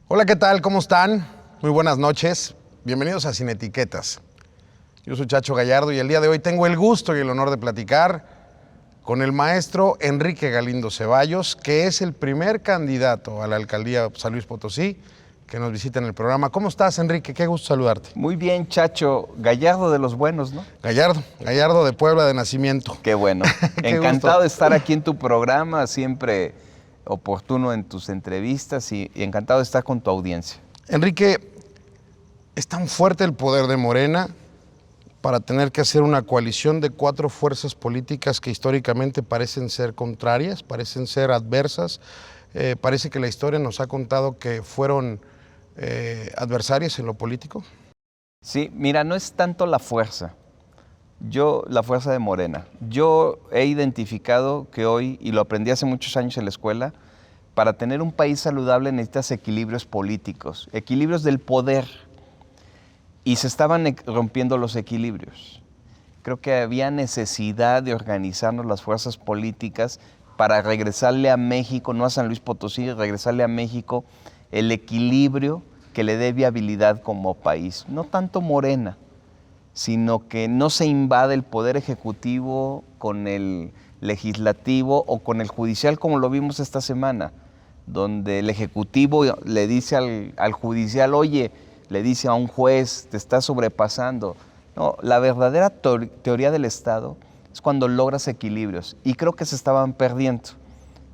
Hola, ¿qué tal? ¿Cómo están? Muy buenas noches. Bienvenidos a Sin Etiquetas. Yo soy Chacho Gallardo y el día de hoy tengo el gusto y el honor de platicar con el maestro Enrique Galindo Ceballos, que es el primer candidato a la alcaldía de San Luis Potosí que nos visita en el programa. ¿Cómo estás, Enrique? Qué gusto saludarte. Muy bien, Chacho. Gallardo de los buenos, ¿no? Gallardo de Puebla de nacimiento. Qué bueno. Qué Encantado gusto. de estar aquí en tu programa, siempre oportuno en tus entrevistas y encantado de estar con tu audiencia. Enrique, es tan fuerte el poder de Morena para tener que hacer una coalición de 4 fuerzas políticas que históricamente parecen ser contrarias, parecen ser adversas. Parece que la historia nos ha contado que fueron adversarias en lo político. Sí, mira, no es tanto la fuerza de Morena. Yo he identificado que hoy, y lo aprendí hace muchos años en la escuela, para tener un país saludable necesitas equilibrios políticos, equilibrios del poder. Y se estaban rompiendo los equilibrios. Creo que había necesidad de organizarnos las fuerzas políticas para regresarle a México, no a San Luis Potosí, regresarle a México el equilibrio que le dé viabilidad como país. No tanto Morena, sino que no se invade el poder ejecutivo con el legislativo o con el judicial, como lo vimos esta semana, donde el ejecutivo le dice al judicial, oye, le dice a un juez, te estás sobrepasando. No, la verdadera teoría del Estado es cuando logras equilibrios, y creo que se estaban perdiendo.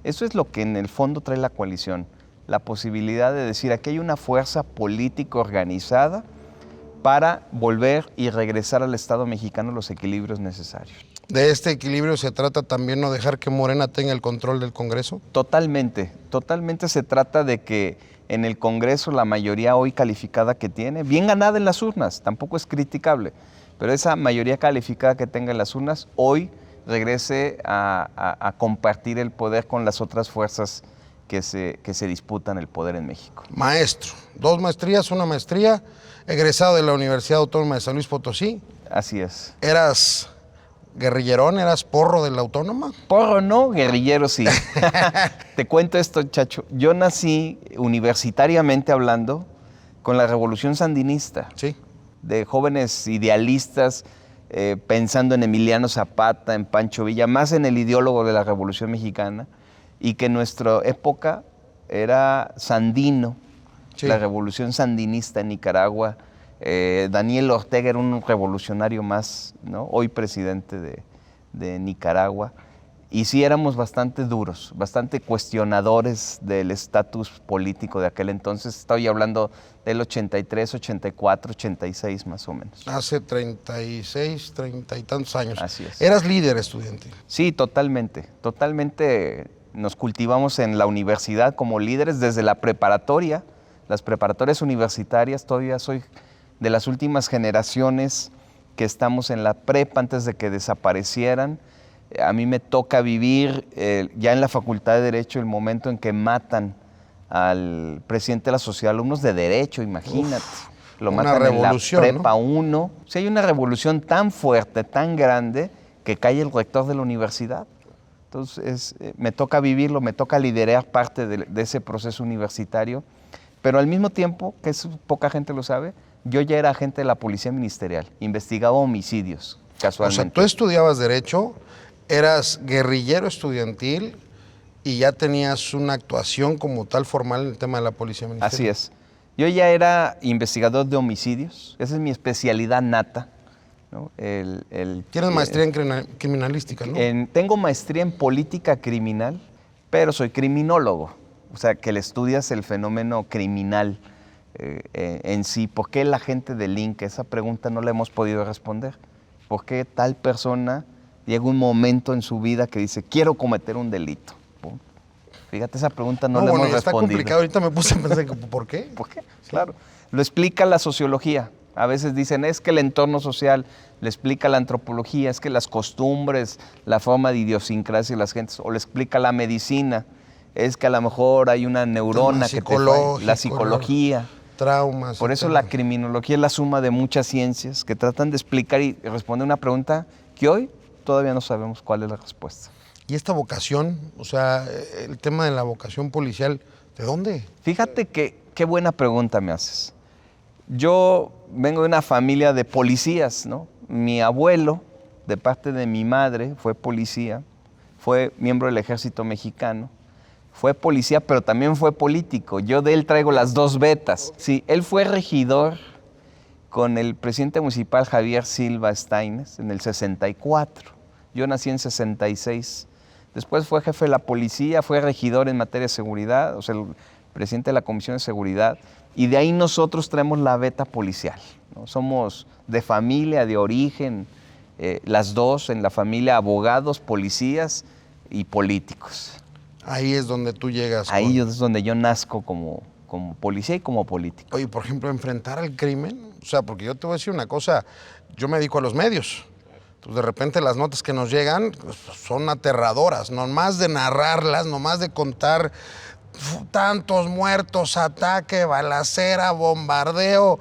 Eso es lo que en el fondo trae la coalición, la posibilidad de decir, aquí hay una fuerza política organizada para volver y regresar al Estado mexicano los equilibrios necesarios. De este equilibrio se trata también no dejar que Morena tenga el control del Congreso. Totalmente se trata de que en el Congreso la mayoría hoy calificada que tiene, bien ganada en las urnas, tampoco es criticable, pero esa mayoría calificada que tenga en las urnas, hoy regrese a compartir el poder con las otras fuerzas que se disputan el poder en México. Maestro, 2 maestrías, una maestría, egresado de la Universidad Autónoma de San Luis Potosí. Así es. ¿Eras guerrillerón? ¿Eras porro de la Autónoma? Porro no, guerrillero sí. Te cuento esto, Chacho. Yo nací universitariamente hablando con la Revolución Sandinista. Sí. De jóvenes idealistas pensando en Emiliano Zapata, en Pancho Villa, más en el ideólogo de la Revolución Mexicana, y que en nuestra época era Sandino, sí. La Revolución Sandinista en Nicaragua. Daniel Ortega era un revolucionario más, ¿no? Hoy presidente de Nicaragua. Y sí éramos bastante duros, bastante cuestionadores del estatus político de aquel entonces. Estoy hablando del 83, 84, 86 más o menos. Hace 36, 30 y tantos años. Así es. ¿Eras líder estudiantil? Sí, totalmente. Nos cultivamos en la universidad como líderes desde la preparatoria. Las preparatorias universitarias, todavía soy de las últimas generaciones que estamos en la prepa antes de que desaparecieran. A mí me toca vivir ya en la Facultad de Derecho el momento en que matan al presidente de la Sociedad de Alumnos de Derecho, imagínate. Lo matan en la prepa 1. ¿No? O sea, hay una revolución tan fuerte, tan grande, que cae el rector de la universidad. Entonces, me toca vivirlo, me toca liderar parte de ese proceso universitario. Pero al mismo tiempo, que poca gente lo sabe, yo ya era agente de la Policía Ministerial, investigaba homicidios, casualmente. O sea, tú estudiabas Derecho, eras guerrillero estudiantil y ya tenías una actuación como tal formal en el tema de la Policía Ministerial. Así es. Yo ya era investigador de homicidios, esa es mi especialidad nata, ¿no? Tienes maestría en criminalística, ¿no? Tengo maestría en política criminal, pero soy criminólogo. O sea, que le estudias el fenómeno criminal en sí. ¿Por qué la gente delinque? Esa pregunta no la hemos podido responder. ¿Por qué tal persona llega un momento en su vida que dice, quiero cometer un delito? ¿Pum? Fíjate, esa pregunta no la hemos respondido. Está complicado. Ahorita me puse a pensar, ¿por qué? ¿Por qué? Sí. Claro. Lo explica la sociología. A veces dicen, es que el entorno social, le explica la antropología, es que las costumbres, la forma de idiosincrasia de las gentes, o le explica la medicina. Es que a lo mejor hay una neurona que te falla, la psicología, traumas. Por eso la criminología es la suma de muchas ciencias que tratan de explicar y responder una pregunta que hoy todavía no sabemos cuál es la respuesta. ¿Y esta vocación, o sea, el tema de la vocación policial, de dónde? Fíjate que qué buena pregunta me haces. Yo vengo de una familia de policías, ¿no? Mi abuelo, de parte de mi madre, fue policía, fue miembro del Ejército Mexicano, fue policía, pero también fue político. Yo de él traigo las dos vetas. Sí, él fue regidor con el presidente municipal Javier Silva Steines en el 64. Yo nací en 66. Después fue jefe de la policía, fue regidor en materia de seguridad, o sea, el presidente de la Comisión de Seguridad. Y de ahí nosotros traemos la veta policial, ¿no? Somos de familia, de origen, las dos en la familia, abogados, policías y políticos. Ahí es donde tú llegas. Ahí es donde yo nazco como policía y como político. Oye, por ejemplo, enfrentar al crimen, o sea, porque yo te voy a decir una cosa, yo me dedico a los medios. Entonces, de repente las notas que nos llegan pues, son aterradoras, no más de narrarlas, no más de contar tantos muertos, ataque, balacera, bombardeo.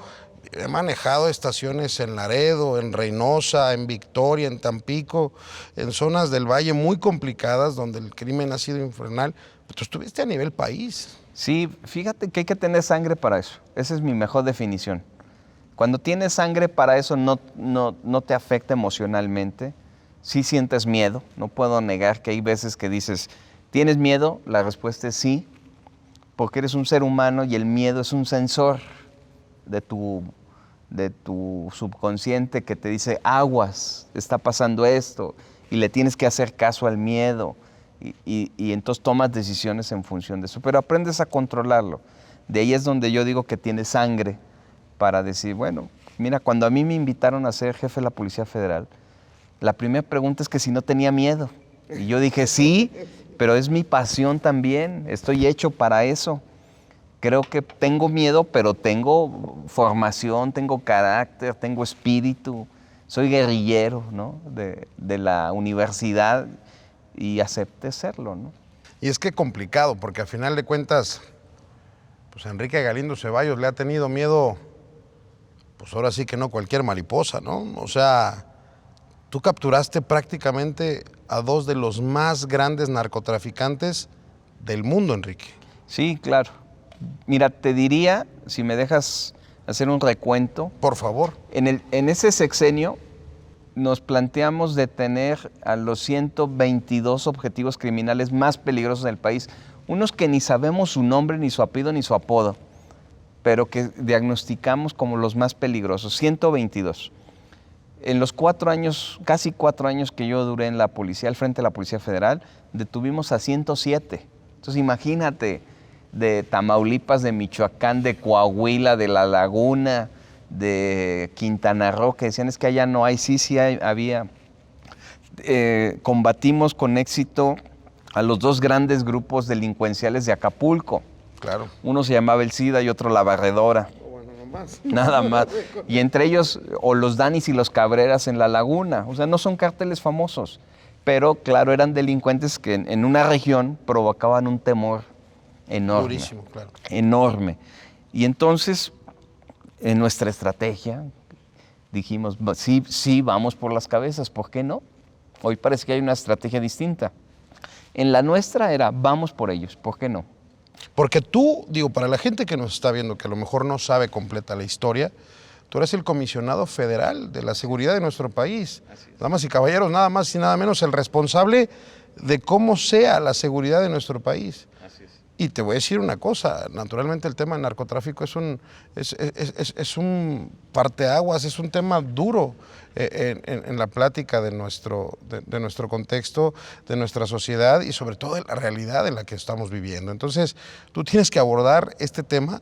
He manejado estaciones en Laredo, en Reynosa, en Victoria, en Tampico, en zonas del valle muy complicadas donde el crimen ha sido infernal. Pero tú estuviste a nivel país. Sí, fíjate que hay que tener sangre para eso. Esa es mi mejor definición. Cuando tienes sangre para eso no te afecta emocionalmente. Sí sientes miedo. No puedo negar que hay veces que dices, ¿tienes miedo? La respuesta es sí, porque eres un ser humano y el miedo es un sensor de tu subconsciente que te dice, aguas, está pasando esto, y le tienes que hacer caso al miedo. Y entonces tomas decisiones en función de eso, pero aprendes a controlarlo. De ahí es donde yo digo que tienes sangre para decir, bueno, mira, cuando a mí me invitaron a ser jefe de la Policía Federal, la primera pregunta es que si no tenía miedo. Y yo dije, sí, pero es mi pasión también, estoy hecho para eso. Creo que tengo miedo, pero tengo formación, tengo carácter, tengo espíritu, soy guerrillero, ¿no? de la universidad y acepté serlo, ¿no? Y es que complicado, porque al final de cuentas, pues Enrique Galindo Ceballos le ha tenido miedo, pues ahora sí que no cualquier mariposa, ¿no? O sea, tú capturaste prácticamente a dos de los más grandes narcotraficantes del mundo, Enrique. Sí, claro. Mira, te diría, si me dejas hacer un recuento. Por favor. En ese sexenio nos planteamos detener a los 122 objetivos criminales más peligrosos del país. Unos que ni sabemos su nombre, ni su apellido, ni su apodo, pero que diagnosticamos como los más peligrosos, 122. En los 4 años, casi 4 años que yo duré en la policía, al frente de la Policía Federal, detuvimos a 107. Entonces imagínate, de Tamaulipas, de Michoacán, de Coahuila, de La Laguna, de Quintana Roo, que decían es que allá no hay, sí había. Combatimos con éxito a los dos grandes grupos delincuenciales de Acapulco. Claro. Uno se llamaba El SIDA y otro La Barredora. Bueno, nomás. Nada más. Y entre ellos, o los Danis y los Cabreras en La Laguna. O sea, no son cárteles famosos, pero claro, eran delincuentes que en una región provocaban un temor enorme. Durísimo, claro. Enorme. Y entonces, en nuestra estrategia, dijimos, sí, vamos por las cabezas, ¿por qué no? Hoy parece que hay una estrategia distinta. En la nuestra era, vamos por ellos, ¿por qué no? Porque tú, digo, para la gente que nos está viendo, que a lo mejor no sabe completa la historia, tú eres el comisionado federal de la seguridad de nuestro país. Damas y caballeros, nada más y nada menos el responsable de cómo sea la seguridad de nuestro país. Así es. Y te voy a decir una cosa, naturalmente el tema del narcotráfico es un parteaguas, es un tema duro en la plática de nuestro contexto, de nuestra sociedad y sobre todo de la realidad en la que estamos viviendo. Entonces, tú tienes que abordar este tema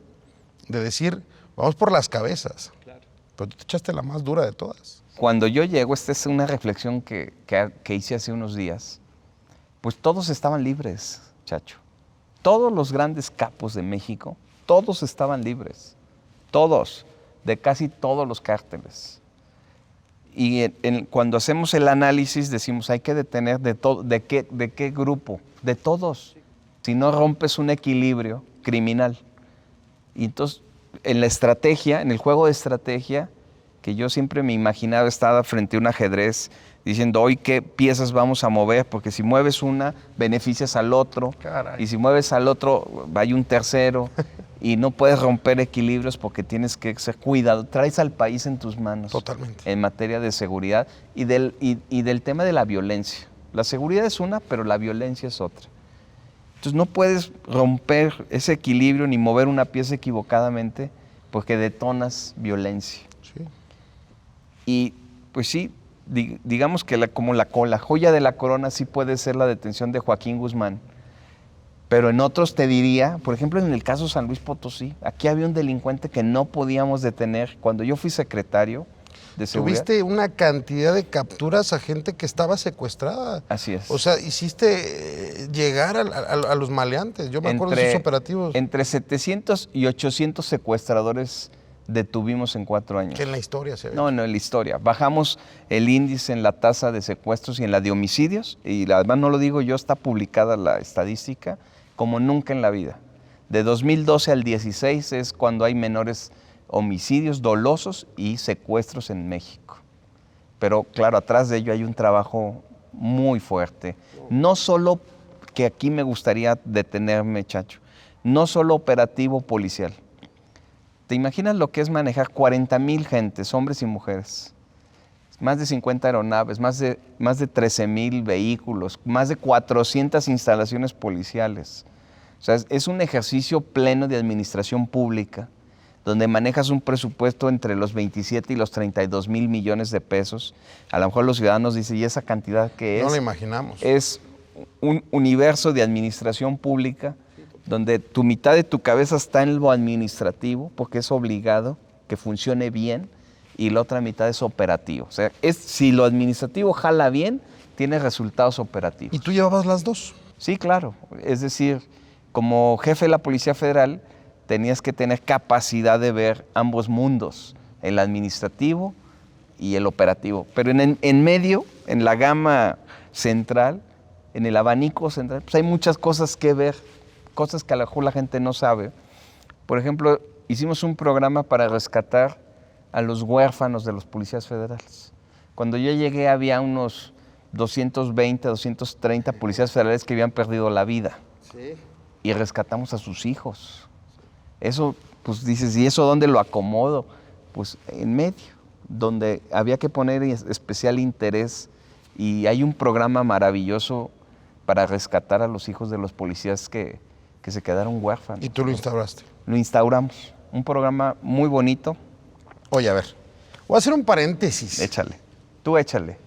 de decir, vamos por las cabezas, claro. Pero tú te echaste la más dura de todas. Cuando yo llego, esta es una reflexión que hice hace unos días, pues todos estaban libres, Chacho. Todos los grandes capos de México, todos estaban libres, todos, de casi todos los cárteles. Y cuando hacemos el análisis decimos, hay que detener ¿de qué grupo? De todos, si no rompes un equilibrio criminal. Y entonces, en la estrategia, en el juego de estrategia, que yo siempre me imaginaba estaba frente a un ajedrez, diciendo, hoy qué piezas vamos a mover, porque si mueves una, beneficias al otro. Caray. Y si mueves al otro, hay un tercero. y no puedes romper equilibrios porque tienes que ser cuidado. Traes al país en tus manos. Totalmente. En materia de seguridad y del tema de la violencia. La seguridad es una, pero la violencia es otra. Entonces no puedes romper ese equilibrio ni mover una pieza equivocadamente porque detonas violencia. Sí. Y pues sí, digamos que como la joya de la corona sí puede ser la detención de Joaquín Guzmán. Pero en otros te diría, por ejemplo, en el caso San Luis Potosí, aquí había un delincuente que no podíamos detener. Cuando yo fui secretario de seguridad. Tuviste una cantidad de capturas a gente que estaba secuestrada. Así es. O sea, hiciste llegar a los maleantes. Yo me acuerdo de esos operativos. Entre 700 y 800 secuestradores detuvimos en 4 años. Que en la historia se ve. No, en la historia. Bajamos el índice en la tasa de secuestros y en la de homicidios, y además no lo digo yo, está publicada la estadística, como nunca en la vida. De 2012 al 16 es cuando hay menores homicidios dolosos y secuestros en México. Pero claro, atrás de ello hay un trabajo muy fuerte. No solo, que aquí me gustaría detenerme, Chacho, no solo operativo policial. ¿Te imaginas lo que es manejar 40,000 gentes, hombres y mujeres? Más de 50 aeronaves, más de 13,000 vehículos, más de 400 instalaciones policiales. O sea, es un ejercicio pleno de administración pública, donde manejas un presupuesto entre los 27 y los 32,000 millones de pesos. A lo mejor los ciudadanos dicen, ¿y esa cantidad qué es? No lo imaginamos. Es un universo de administración pública donde tu mitad de tu cabeza está en lo administrativo, porque es obligado que funcione bien, y la otra mitad es operativo. O sea, si lo administrativo jala bien, tiene resultados operativos. ¿Y tú llevabas las dos? Sí, claro. Es decir, como jefe de la Policía Federal, tenías que tener capacidad de ver ambos mundos, el administrativo y el operativo. Pero en medio, en la gama central, en el abanico central, pues hay muchas cosas que ver, cosas que a lo mejor la gente no sabe. Por ejemplo, hicimos un programa para rescatar a los huérfanos de los policías federales. Cuando yo llegué había unos 220, 230 policías federales que habían perdido la vida. Sí. Y rescatamos a sus hijos. Eso, pues dices, ¿y eso dónde lo acomodo? Pues en medio, donde había que poner especial interés, y hay un programa maravilloso para rescatar a los hijos de los policías que se quedaron huérfanos. ¿Y tú lo instauraste? Lo instauramos, un programa muy bonito. Oye, a ver, voy a hacer un paréntesis. Échale, tú échale.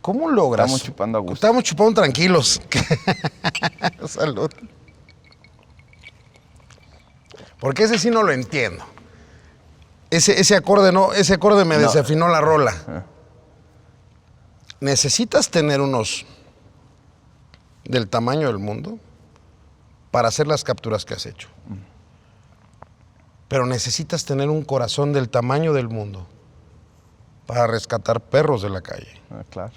¿Cómo logras? Estamos chupando a gusto. Estamos chupando tranquilos. Salud. Porque ese sí no lo entiendo. Ese acorde me desafinó la rola. ¿Necesitas tener unos del tamaño del mundo para hacer las capturas que has hecho? Pero necesitas tener un corazón del tamaño del mundo para rescatar perros de la calle. Claro.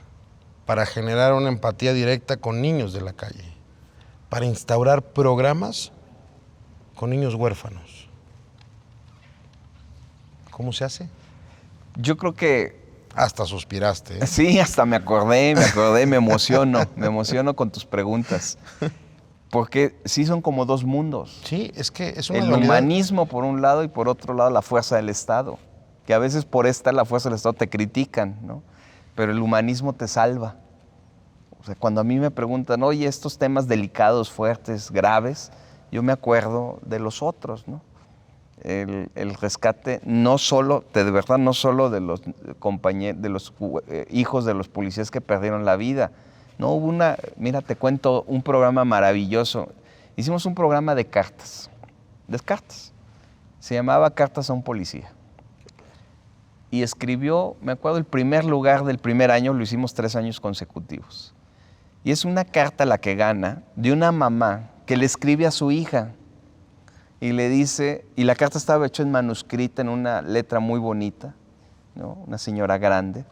Para generar una empatía directa con niños de la calle. Para instaurar programas con niños huérfanos. ¿Cómo se hace? Yo creo que... Hasta suspiraste, ¿eh? Sí, hasta me acordé, me emociono con tus preguntas. Porque sí son como dos mundos. Sí, es que es una El dualidad. humanismo por un lado y por otro lado la fuerza del Estado. Que a veces por la fuerza del Estado te critican, ¿no? Pero el humanismo te salva. O sea, cuando a mí me preguntan, oye, estos temas delicados, fuertes, graves, yo me acuerdo de los otros, ¿no? El rescate no solo, de verdad, no solo de los hijos de los policías que perdieron la vida. No, hubo mira, te cuento un programa maravilloso. Hicimos un programa de cartas. Se llamaba Cartas a un Policía. Y escribió, me acuerdo, el primer lugar del primer año, lo hicimos 3 años consecutivos. Y es una carta la que gana de una mamá que le escribe a su hija. Y le dice, y la carta estaba hecha en manuscrita, en una letra muy bonita, ¿no? Una señora grande.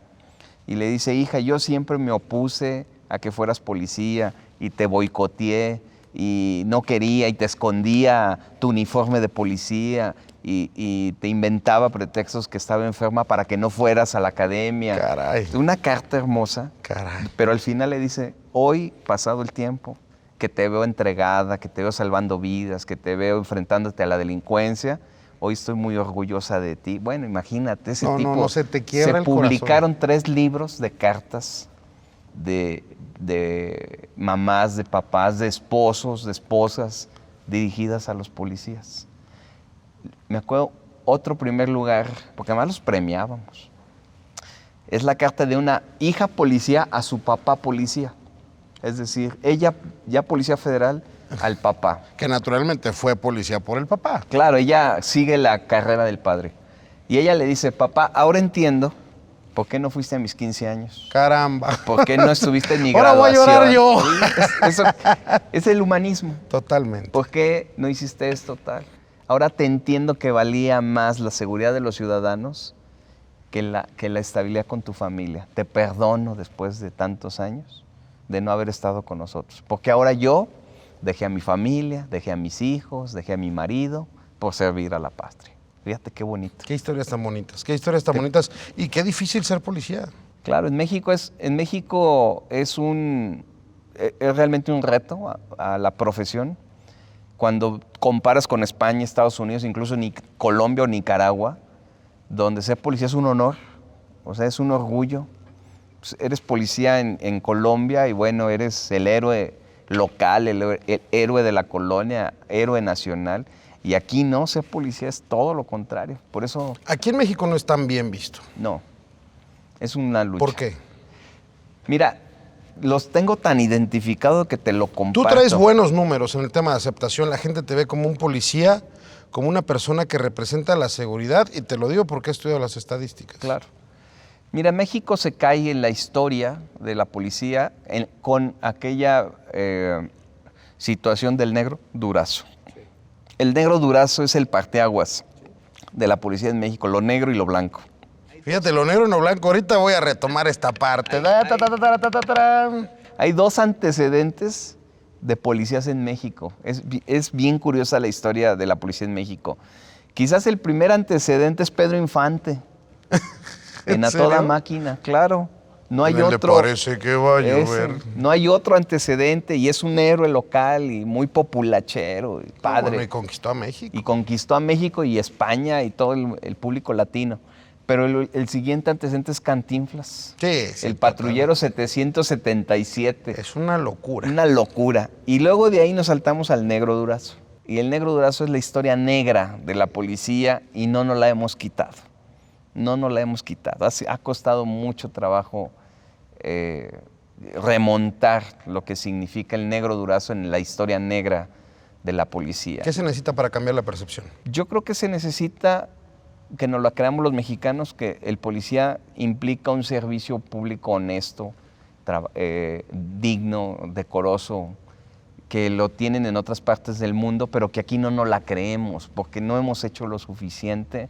Y le dice, hija, yo siempre me opuse a que fueras policía y te boicoteé y no quería y te escondía tu uniforme de policía y te inventaba pretextos que estaba enferma para que no fueras a la academia. Caray. Una carta hermosa. Caray. Pero al final le dice, hoy, pasado el tiempo, que te veo entregada, que te veo salvando vidas, que te veo enfrentándote a la delincuencia. Hoy estoy muy orgullosa de ti. Bueno, imagínate, ese tipo. No, se te quiebra el corazón. Se publicaron 3 libros de cartas de mamás, de papás, de esposos, de esposas, dirigidas a los policías. Me acuerdo otro primer lugar, porque además los premiábamos. Es la carta de una hija policía a su papá policía. Es decir, ella ya policía federal al papá. Que naturalmente fue policía por el papá. Claro, ella sigue la carrera del padre. Y ella le dice, papá, ahora entiendo por qué no fuiste a mis 15 años. Caramba. ¿Por qué no estuviste en mi Ahora graduación? voy a llorar yo. Eso es el humanismo. Totalmente. ¿Por qué no hiciste esto tal? Ahora te entiendo que valía más la seguridad de los ciudadanos que la estabilidad con tu familia. Te perdono después de tantos años de no haber estado con nosotros. Porque ahora yo dejé a mi familia, dejé a mis hijos, dejé a mi marido por servir a la patria. Fíjate qué bonito. Qué historias tan bonitas, qué historias tan bonitas y qué difícil ser policía. Claro, en México es realmente un reto a la profesión. Cuando comparas con España, Estados Unidos, incluso ni Colombia o Nicaragua, donde ser policía es un honor, o sea, es un orgullo. Pues eres policía en Colombia y bueno, eres el héroe local, el héroe de la colonia, héroe nacional. Y aquí no, ser policía es todo lo contrario. Por eso... Aquí en México no es tan bien visto. No, es una lucha. ¿Por qué? Mira, los tengo tan identificados que te lo comparto. Tú traes buenos números en el tema de aceptación. La gente te ve como un policía, como una persona que representa la seguridad. Y te lo digo porque he estudiado las estadísticas. Claro. Mira, México se cae en la historia de la policía con aquella situación del negro Durazo. Sí. El negro Durazo es el parteaguas de la policía en México, lo negro y lo blanco. Fíjate, lo negro y lo blanco. Ahorita voy a retomar esta parte. Hay 2 antecedentes de policías en México. Es bien curiosa la historia de la policía en México. Quizás el primer antecedente es Pedro Infante. En A Toda Máquina, claro. No hay otro. Le parece que va a llover. No hay otro antecedente y es un héroe local y muy populachero y padre. Bueno, y conquistó a México. Y conquistó a México y España y todo el público latino. Pero el siguiente antecedente es Cantinflas. Sí, el patrullero 777. Es una locura. Una locura. Y luego de ahí nos saltamos al negro Durazo. Y el negro Durazo es la historia negra de la policía y no nos la hemos quitado. No nos la hemos quitado. Ha costado mucho trabajo remontar lo que significa el negro Durazo en la historia negra de la policía. ¿Qué se necesita para cambiar la percepción? Yo creo que se necesita que nos la creamos los mexicanos, que el policía implica un servicio público honesto, digno, decoroso, que lo tienen en otras partes del mundo, pero que aquí no nos la creemos, porque no hemos hecho lo suficiente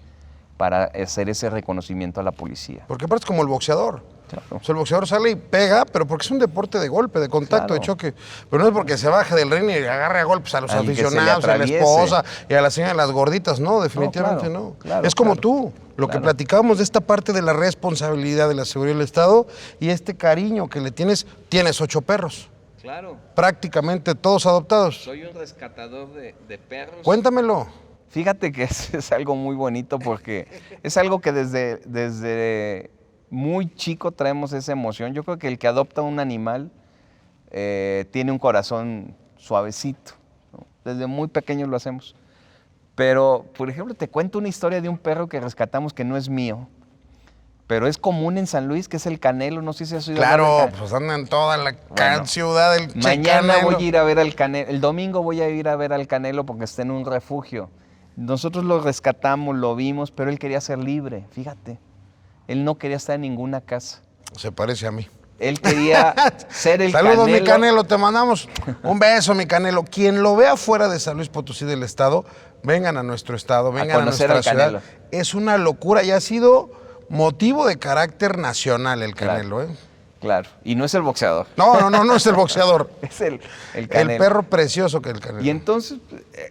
para hacer ese reconocimiento a la policía. Porque aparte es como el boxeador. Claro. O sea, el boxeador sale y pega, pero porque es un deporte de golpe, de contacto, claro, de choque. Pero no es porque se baje del ring y agarre a golpes a los aficionados, a la esposa y a la señora de las gorditas. No, definitivamente no. Claro, es como tú, lo que platicábamos de esta parte de la responsabilidad de la seguridad del Estado y este cariño que le tienes. Tienes 8 perros. Claro. Prácticamente todos adoptados. Soy un rescatador de perros. Cuéntamelo. Fíjate que es algo muy bonito porque es algo que desde muy chico traemos esa emoción. Yo creo que el que adopta un animal tiene un corazón suavecito, ¿no? Desde muy pequeños lo hacemos. Pero, por ejemplo, te cuento una historia de un perro que rescatamos que no es mío, pero es común en San Luis, que es el Canelo. No sé si has oído hablar Claro, de pues anda en toda la ciudad del mañana Canelo. voy a ir a ver al Canelo. El domingo voy a ir a ver al Canelo porque está en un refugio. Nosotros lo rescatamos, lo vimos, pero él quería ser libre, fíjate. Él no quería estar en ninguna casa. Se parece a mí. Él quería ser el Saludos, Canelo. mi Canelo, te mandamos un beso, mi Canelo. Quien lo vea fuera de San Luis Potosí del estado, vengan a nuestro estado, vengan a nuestra ciudad. Es una locura y ha sido motivo de carácter nacional el Canelo, claro, claro, y no es el boxeador. No es el boxeador. Es el Canelo. El perro precioso que el Canelo. Y entonces,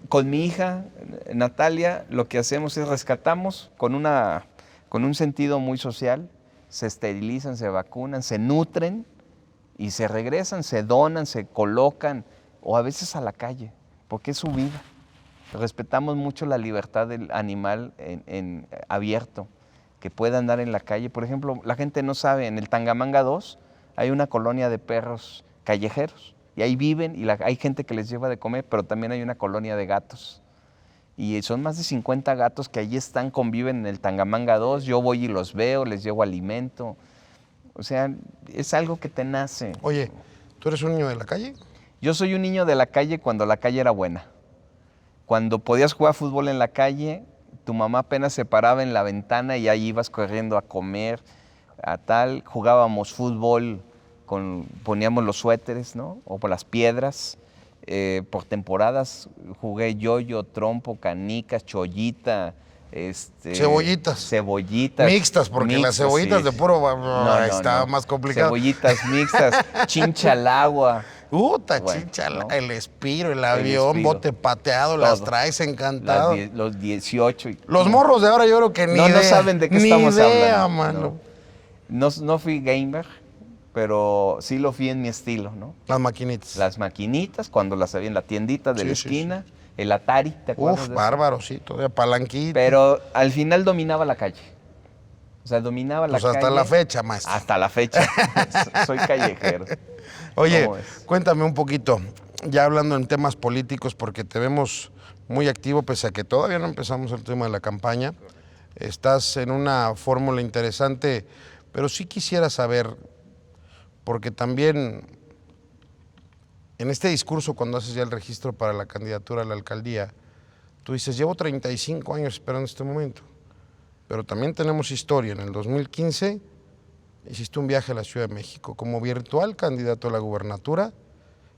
con mi hija, Natalia, lo que hacemos es rescatamos con un sentido muy social, se esterilizan, se vacunan, se nutren y se regresan, se donan, se colocan o a veces a la calle, porque es su vida. Respetamos mucho la libertad del animal abierto, que pueda andar en la calle. Por ejemplo, la gente no sabe, en el Tangamanga 2 hay una colonia de perros callejeros, y ahí viven, y hay gente que les lleva de comer, pero también hay una colonia de gatos. Y son más de 50 gatos que allí están, conviven en el Tangamanga 2. Yo voy y los veo, les llevo alimento. O sea, es algo que te nace. Oye, ¿tú eres un niño de la calle? Yo soy un niño de la calle cuando la calle era buena. Cuando podías jugar fútbol en la calle, tu mamá apenas se paraba en la ventana y ahí ibas corriendo a comer, a tal. Jugábamos fútbol, poníamos los suéteres, ¿no? O por las piedras. Por temporadas jugué yoyo, trompo, canicas, chollita, cebollitas. Mixtas, porque las cebollitas de puro está más complicado. Cebollitas mixtas, chincha al agua. Chincha, ¿no? El Espiro, el avión, bote pateado, todo. Las traes encantado. Los 18. Los morros de ahora yo creo que ni idea. No saben de qué estamos hablando. Mano. No fui gamer, pero sí lo fui en mi estilo, ¿no? Las maquinitas. Las maquinitas, cuando las había en la tiendita de la esquina, el Atari, ¿te acuerdas? Bárbaro, sí, todavía palanquita. Pero al final dominaba la calle. O sea, dominaba la calle. Hasta la fecha, maestro. Hasta la fecha. Soy callejero. Oye, cuéntame un poquito, ya hablando en temas políticos, porque te vemos muy activo, pese a que todavía no empezamos el tema de la campaña. Estás en una fórmula interesante, pero sí quisiera saber, porque también en este discurso, cuando haces ya el registro para la candidatura a la alcaldía, tú dices, llevo 35 años esperando este momento, pero también tenemos historia. En el 2015 hiciste un viaje a la Ciudad de México como virtual candidato a la gubernatura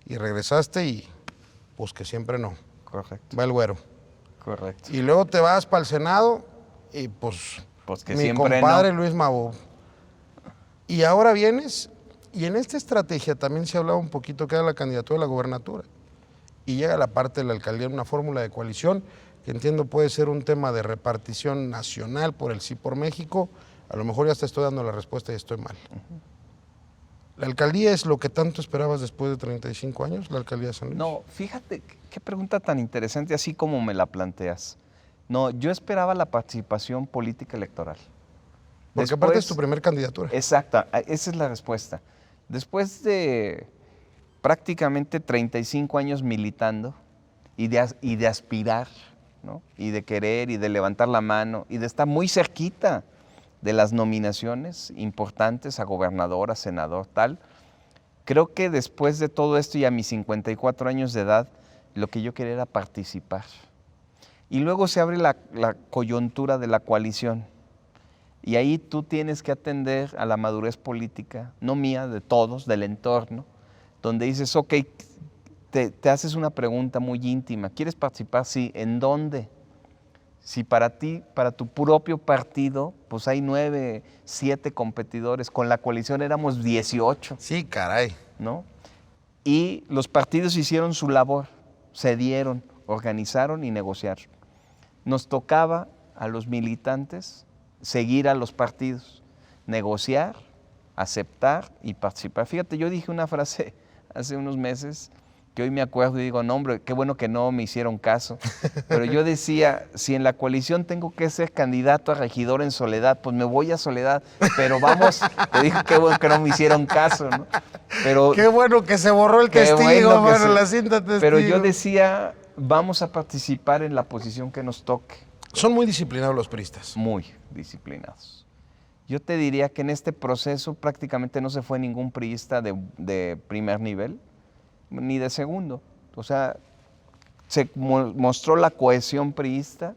y regresaste y pues que siempre no. Correcto. Va el güero. Correcto. Y luego te vas para el Senado y pues que mi siempre compadre no. Luis Mabo. Y ahora vienes, y en esta estrategia también se hablaba un poquito que era la candidatura a la gubernatura. Y llega la parte de la alcaldía en una fórmula de coalición que entiendo puede ser un tema de repartición nacional por el Sí por México. A lo mejor ya te estoy dando la respuesta y estoy mal. ¿La alcaldía es lo que tanto esperabas después de 35 años, la alcaldía de San Luis? No, fíjate, qué pregunta tan interesante, así como me la planteas. No, yo esperaba la participación política electoral. Porque aparte es tu primer candidatura. Exacto, esa es la respuesta. Después de prácticamente 35 años militando y de aspirar, ¿no? Y de querer y de levantar la mano y de estar muy cerquita de las nominaciones importantes a gobernador, a senador, tal. Creo que después de todo esto y a mis 54 años de edad, lo que yo quería era participar. Y luego se abre la coyuntura de la coalición. Y ahí tú tienes que atender a la madurez política, no mía, de todos, del entorno, donde dices, ok, te haces una pregunta muy íntima. ¿Quieres participar? Sí. ¿En dónde? Si para ti, para tu propio partido, pues hay 9, 7 competidores. Con la coalición éramos 18. Sí, caray. ¿No? Y los partidos hicieron su labor, cedieron, organizaron y negociaron. Nos tocaba a los militantes seguir a los partidos, negociar, aceptar y participar. Fíjate, yo dije una frase hace unos meses que hoy me acuerdo y digo, no hombre, qué bueno que no me hicieron caso. Pero yo decía, si en la coalición tengo que ser candidato a regidor en Soledad, pues me voy a Soledad. Pero vamos, te dije qué bueno que no me hicieron caso, ¿no? Pero, qué bueno que se borró el testigo, bueno, la cinta testigo. Pero yo decía, vamos a participar en la posición que nos toque. Son muy disciplinados los priistas. Muy disciplinados. Yo te diría que en este proceso prácticamente no se fue ningún priista de primer nivel, ni de segundo. O sea, se mostró la cohesión priista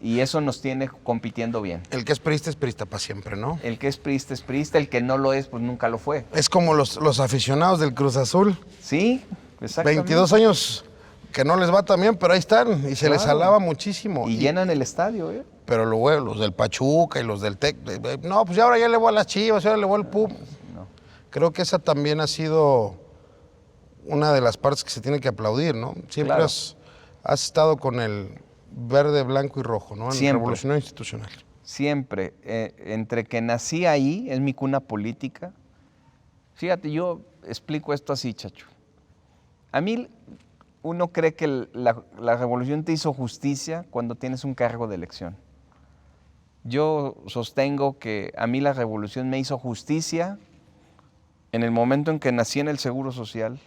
y eso nos tiene compitiendo bien. El que es priista para siempre, ¿no? El que es priista, el que no lo es, pues nunca lo fue. Es como los aficionados del Cruz Azul. Sí, exactamente. 22 años que no les va tan bien, pero ahí están y se les alaba muchísimo. Y llenan el estadio, ¿eh? Pero luego los del Pachuca y los del Tec, no, pues ahora ya le voy a las Chivas, ahora le voy al Pum. No. Creo que esa también ha sido una de las partes que se tiene que aplaudir, ¿no? Siempre claro. has estado con el verde, blanco y rojo, ¿no? En el revolucionario institucional. Siempre. Entre que nací ahí, es mi cuna política. Fíjate, yo explico esto así, Chacho. A mí, uno cree que la revolución te hizo justicia cuando tienes un cargo de elección. Yo sostengo que a mí la revolución me hizo justicia en el momento en que nací en el Seguro Social,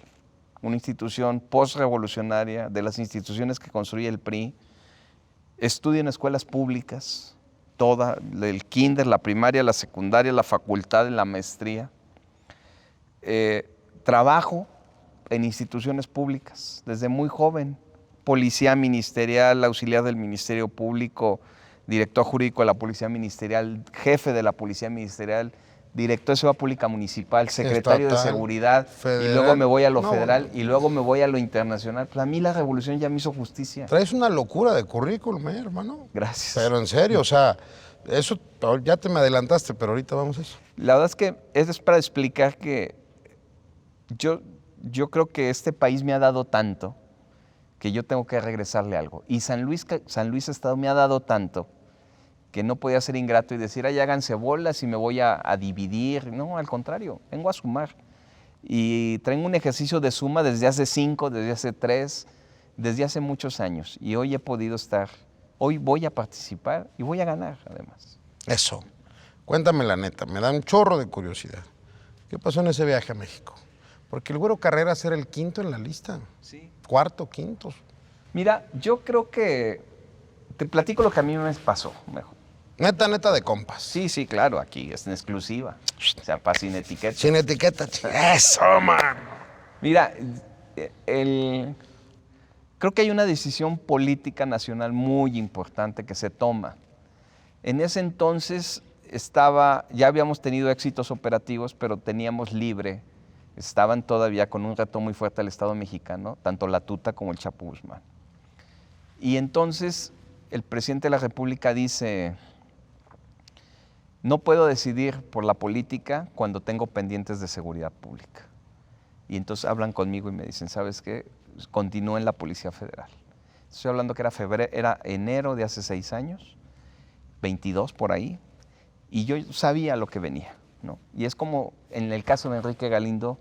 una institución postrevolucionaria de las instituciones que construye el PRI, estudio en escuelas públicas, toda, el kinder, la primaria, la secundaria, la facultad, la maestría. Trabajo en instituciones públicas desde muy joven, policía ministerial, auxiliar del Ministerio Público, director jurídico de la Policía Ministerial, jefe de la Policía Ministerial, director de Seguridad Pública Municipal, secretario Estatal, de Seguridad, federal. y luego me voy a lo No, federal, bueno. y luego me voy a lo internacional. Pues a mí la revolución ya me hizo justicia. Traes una locura de currículum, hermano. Gracias. Pero en serio, o sea, eso ya te me adelantaste, pero ahorita vamos a eso. La verdad es que es para explicar que yo creo que este país me ha dado tanto que yo tengo que regresarle algo. Y San Luis Estado me ha dado tanto que no podía ser ingrato y decir, ay, háganse bolas y me voy a dividir. No, al contrario, vengo a sumar. Y traigo un ejercicio de suma desde hace 5, desde hace 3, desde hace muchos años. Y hoy he podido hoy voy a participar y voy a ganar, además. Eso. Cuéntame la neta, me da un chorro de curiosidad. ¿Qué pasó en ese viaje a México? Porque el Güero Carreras era el quinto en la lista. Sí. Cuarto, quinto. Mira, yo creo que te platico lo que a mí me pasó mejor. Neta de compas. Sí, claro, aquí es en exclusiva. O sea, para sin etiqueta. Sin etiqueta. Eso, man. Mira, creo que hay una decisión política nacional muy importante que se toma. En ese entonces ya habíamos tenido éxitos operativos, pero teníamos libre. Estaban todavía con un reto muy fuerte al Estado mexicano, tanto la Tuta como el Chapo Guzmán. Y entonces el presidente de la República dice, no puedo decidir por la política cuando tengo pendientes de seguridad pública. Y entonces hablan conmigo y me dicen, ¿sabes qué? Continúa en la Policía Federal. Estoy hablando que era enero de hace 6 años, 22 por ahí, y yo sabía lo que venía, ¿no? Y es como, en el caso de Enrique Galindo,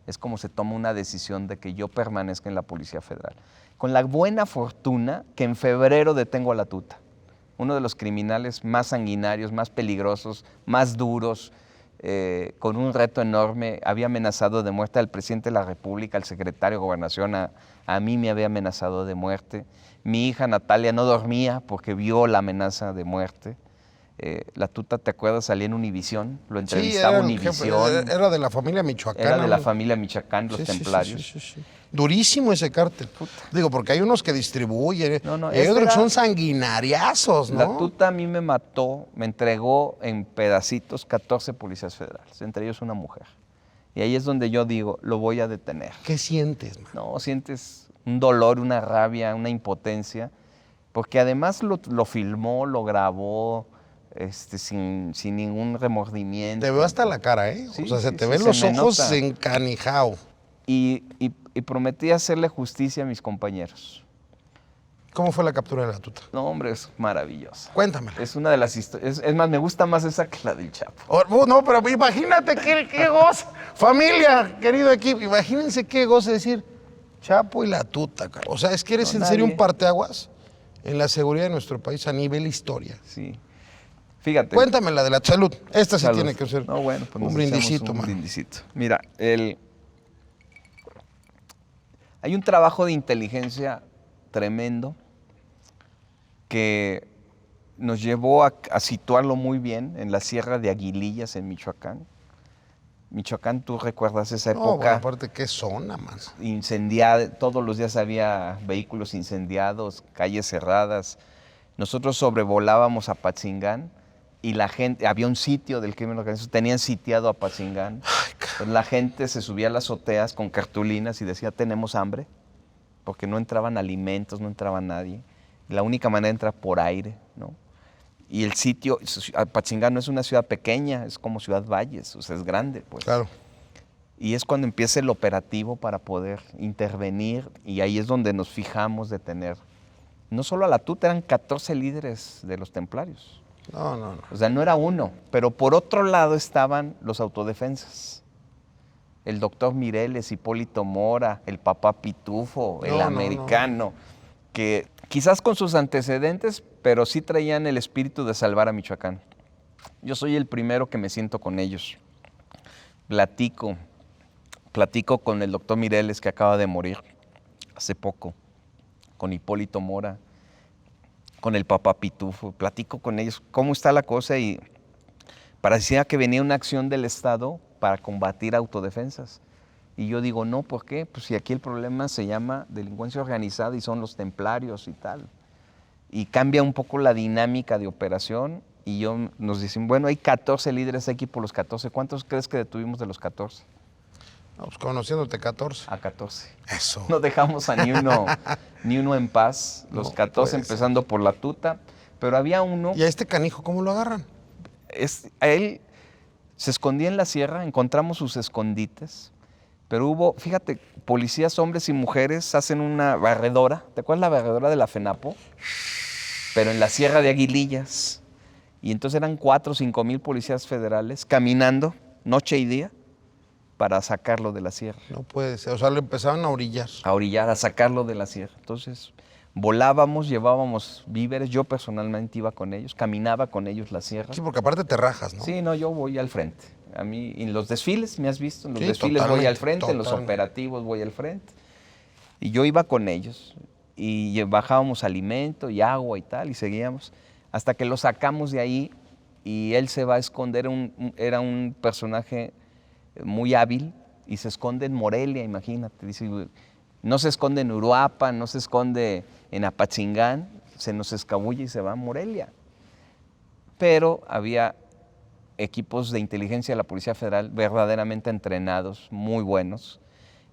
es como se toma una decisión de que yo permanezca en la Policía Federal. Con la buena fortuna que en febrero detengo a la Tuta, uno de los criminales más sanguinarios, más peligrosos, más duros, con un reto enorme. Había amenazado de muerte al presidente de la República, al secretario de Gobernación, a mí me había amenazado de muerte. Mi hija Natalia no dormía porque vio la amenaza de muerte. La Tuta, ¿te acuerdas? Salía en Univisión, lo entrevistaba Univisión. Era de la familia michoacana. Era de la familia Michoacán, los templarios. Sí. Durísimo ese cártel. Puta. Digo, porque hay unos que distribuyen, y hay otros que son sanguinariazos, ¿no? La Tuta a mí me mató, me entregó en pedacitos 14 policías federales, entre ellos una mujer. Y ahí es donde yo digo, lo voy a detener. ¿Qué sientes, man? No, sientes un dolor, una rabia, una impotencia, porque además lo filmó, lo grabó, sin ningún remordimiento. Te veo hasta la cara, ¿eh? Sí, o sea, se sí, te sí, ven se los me ojos nota. encanijao. Y prometí hacerle justicia a mis compañeros. ¿Cómo fue la captura de la Tuta? No, hombre, es maravillosa. Cuéntamela. Es una de las historias. Es más, me gusta más esa que la del Chapo. No, pero imagínate qué gozo. Familia, querido equipo, imagínense qué gozo decir Chapo y la Tuta, cara. O sea, es que eres en serio un parteaguas en la seguridad de nuestro país a nivel historia. Sí. Fíjate. Cuéntame la de la salud. Esta sí Salud. tiene que ser No, bueno, pues un nos brindisito, echamos un man. brindisito. Mira, hay un trabajo de inteligencia tremendo que nos llevó a situarlo muy bien en la Sierra de Aguilillas, en Michoacán. Michoacán, tú recuerdas esa No, época. bueno, aparte, qué zona, man. Incendiada, todos los días había vehículos incendiados, calles cerradas. Nosotros sobrevolábamos Apatzingán y la gente, había un sitio del crimen organizado, tenían sitiado Apatzingán. Pues la gente se subía a las azoteas con cartulinas y decía, tenemos hambre, porque no entraban alimentos, no entraba nadie. La única manera de entrar por aire, ¿no? Y el sitio, Apatzingán no es una ciudad pequeña, es como Ciudad Valles, o sea, es grande, pues. Claro. Y es cuando empieza el operativo para poder intervenir, y ahí es donde nos fijamos de tener, no solo a la Tuta, eran 14 líderes de los templarios. No. O sea, no era uno, pero por otro lado estaban los autodefensas. el doctor Mireles, Hipólito Mora, el papá Pitufo, el No, no, americano, que quizás con sus antecedentes, pero sí traían el espíritu de salvar a Michoacán. Yo soy el primero que me siento con ellos. Platico con el doctor Mireles, que acaba de morir hace poco, con Hipólito Mora, con el papá Pitufo. Platico con ellos cómo está la cosa y parecía que venía una acción del Estado para combatir autodefensas. Y yo digo, no, ¿por qué? Pues si aquí el problema se llama delincuencia organizada y son los templarios y tal. Y cambia un poco la dinámica de operación y nos dicen, bueno, hay 14 líderes aquí por los 14. ¿Cuántos crees que detuvimos de los 14? No, pues conociéndote 14. A 14. Eso. No dejamos a ni uno en paz, los No 14 puede empezando por la tuta, pero había uno, ¿Y a este canijo cómo lo agarran? a él se escondía en la sierra, encontramos sus escondites, pero hubo, fíjate, policías, hombres y mujeres hacen una barredora, ¿te acuerdas la barredora de la FENAPO? Pero en la Sierra de Aguilillas, y entonces eran 4 o 5 mil policías federales caminando noche y día para sacarlo de la sierra. No puede ser. O sea, lo empezaban a orillar. A orillar, a sacarlo de la sierra. Entonces, volábamos, llevábamos víveres, yo personalmente iba con ellos, caminaba con ellos la sierra. Sí, porque aparte te rajas, ¿no? Sí, no, yo voy al frente. A mí, en los desfiles, ¿me has visto? En los Sí, desfiles voy totalmente, al frente, en los totalmente. operativos voy al frente. Y yo iba con ellos y bajábamos alimento y agua y tal, y seguíamos, hasta que lo sacamos de ahí y él se va a esconder, era un personaje muy hábil y se esconde en Morelia, imagínate, dice, no se esconde en Uruapan, no se esconde en Apatzingán, se nos escabulle y se va a Morelia. Pero había equipos de inteligencia de la Policía Federal verdaderamente entrenados, muy buenos,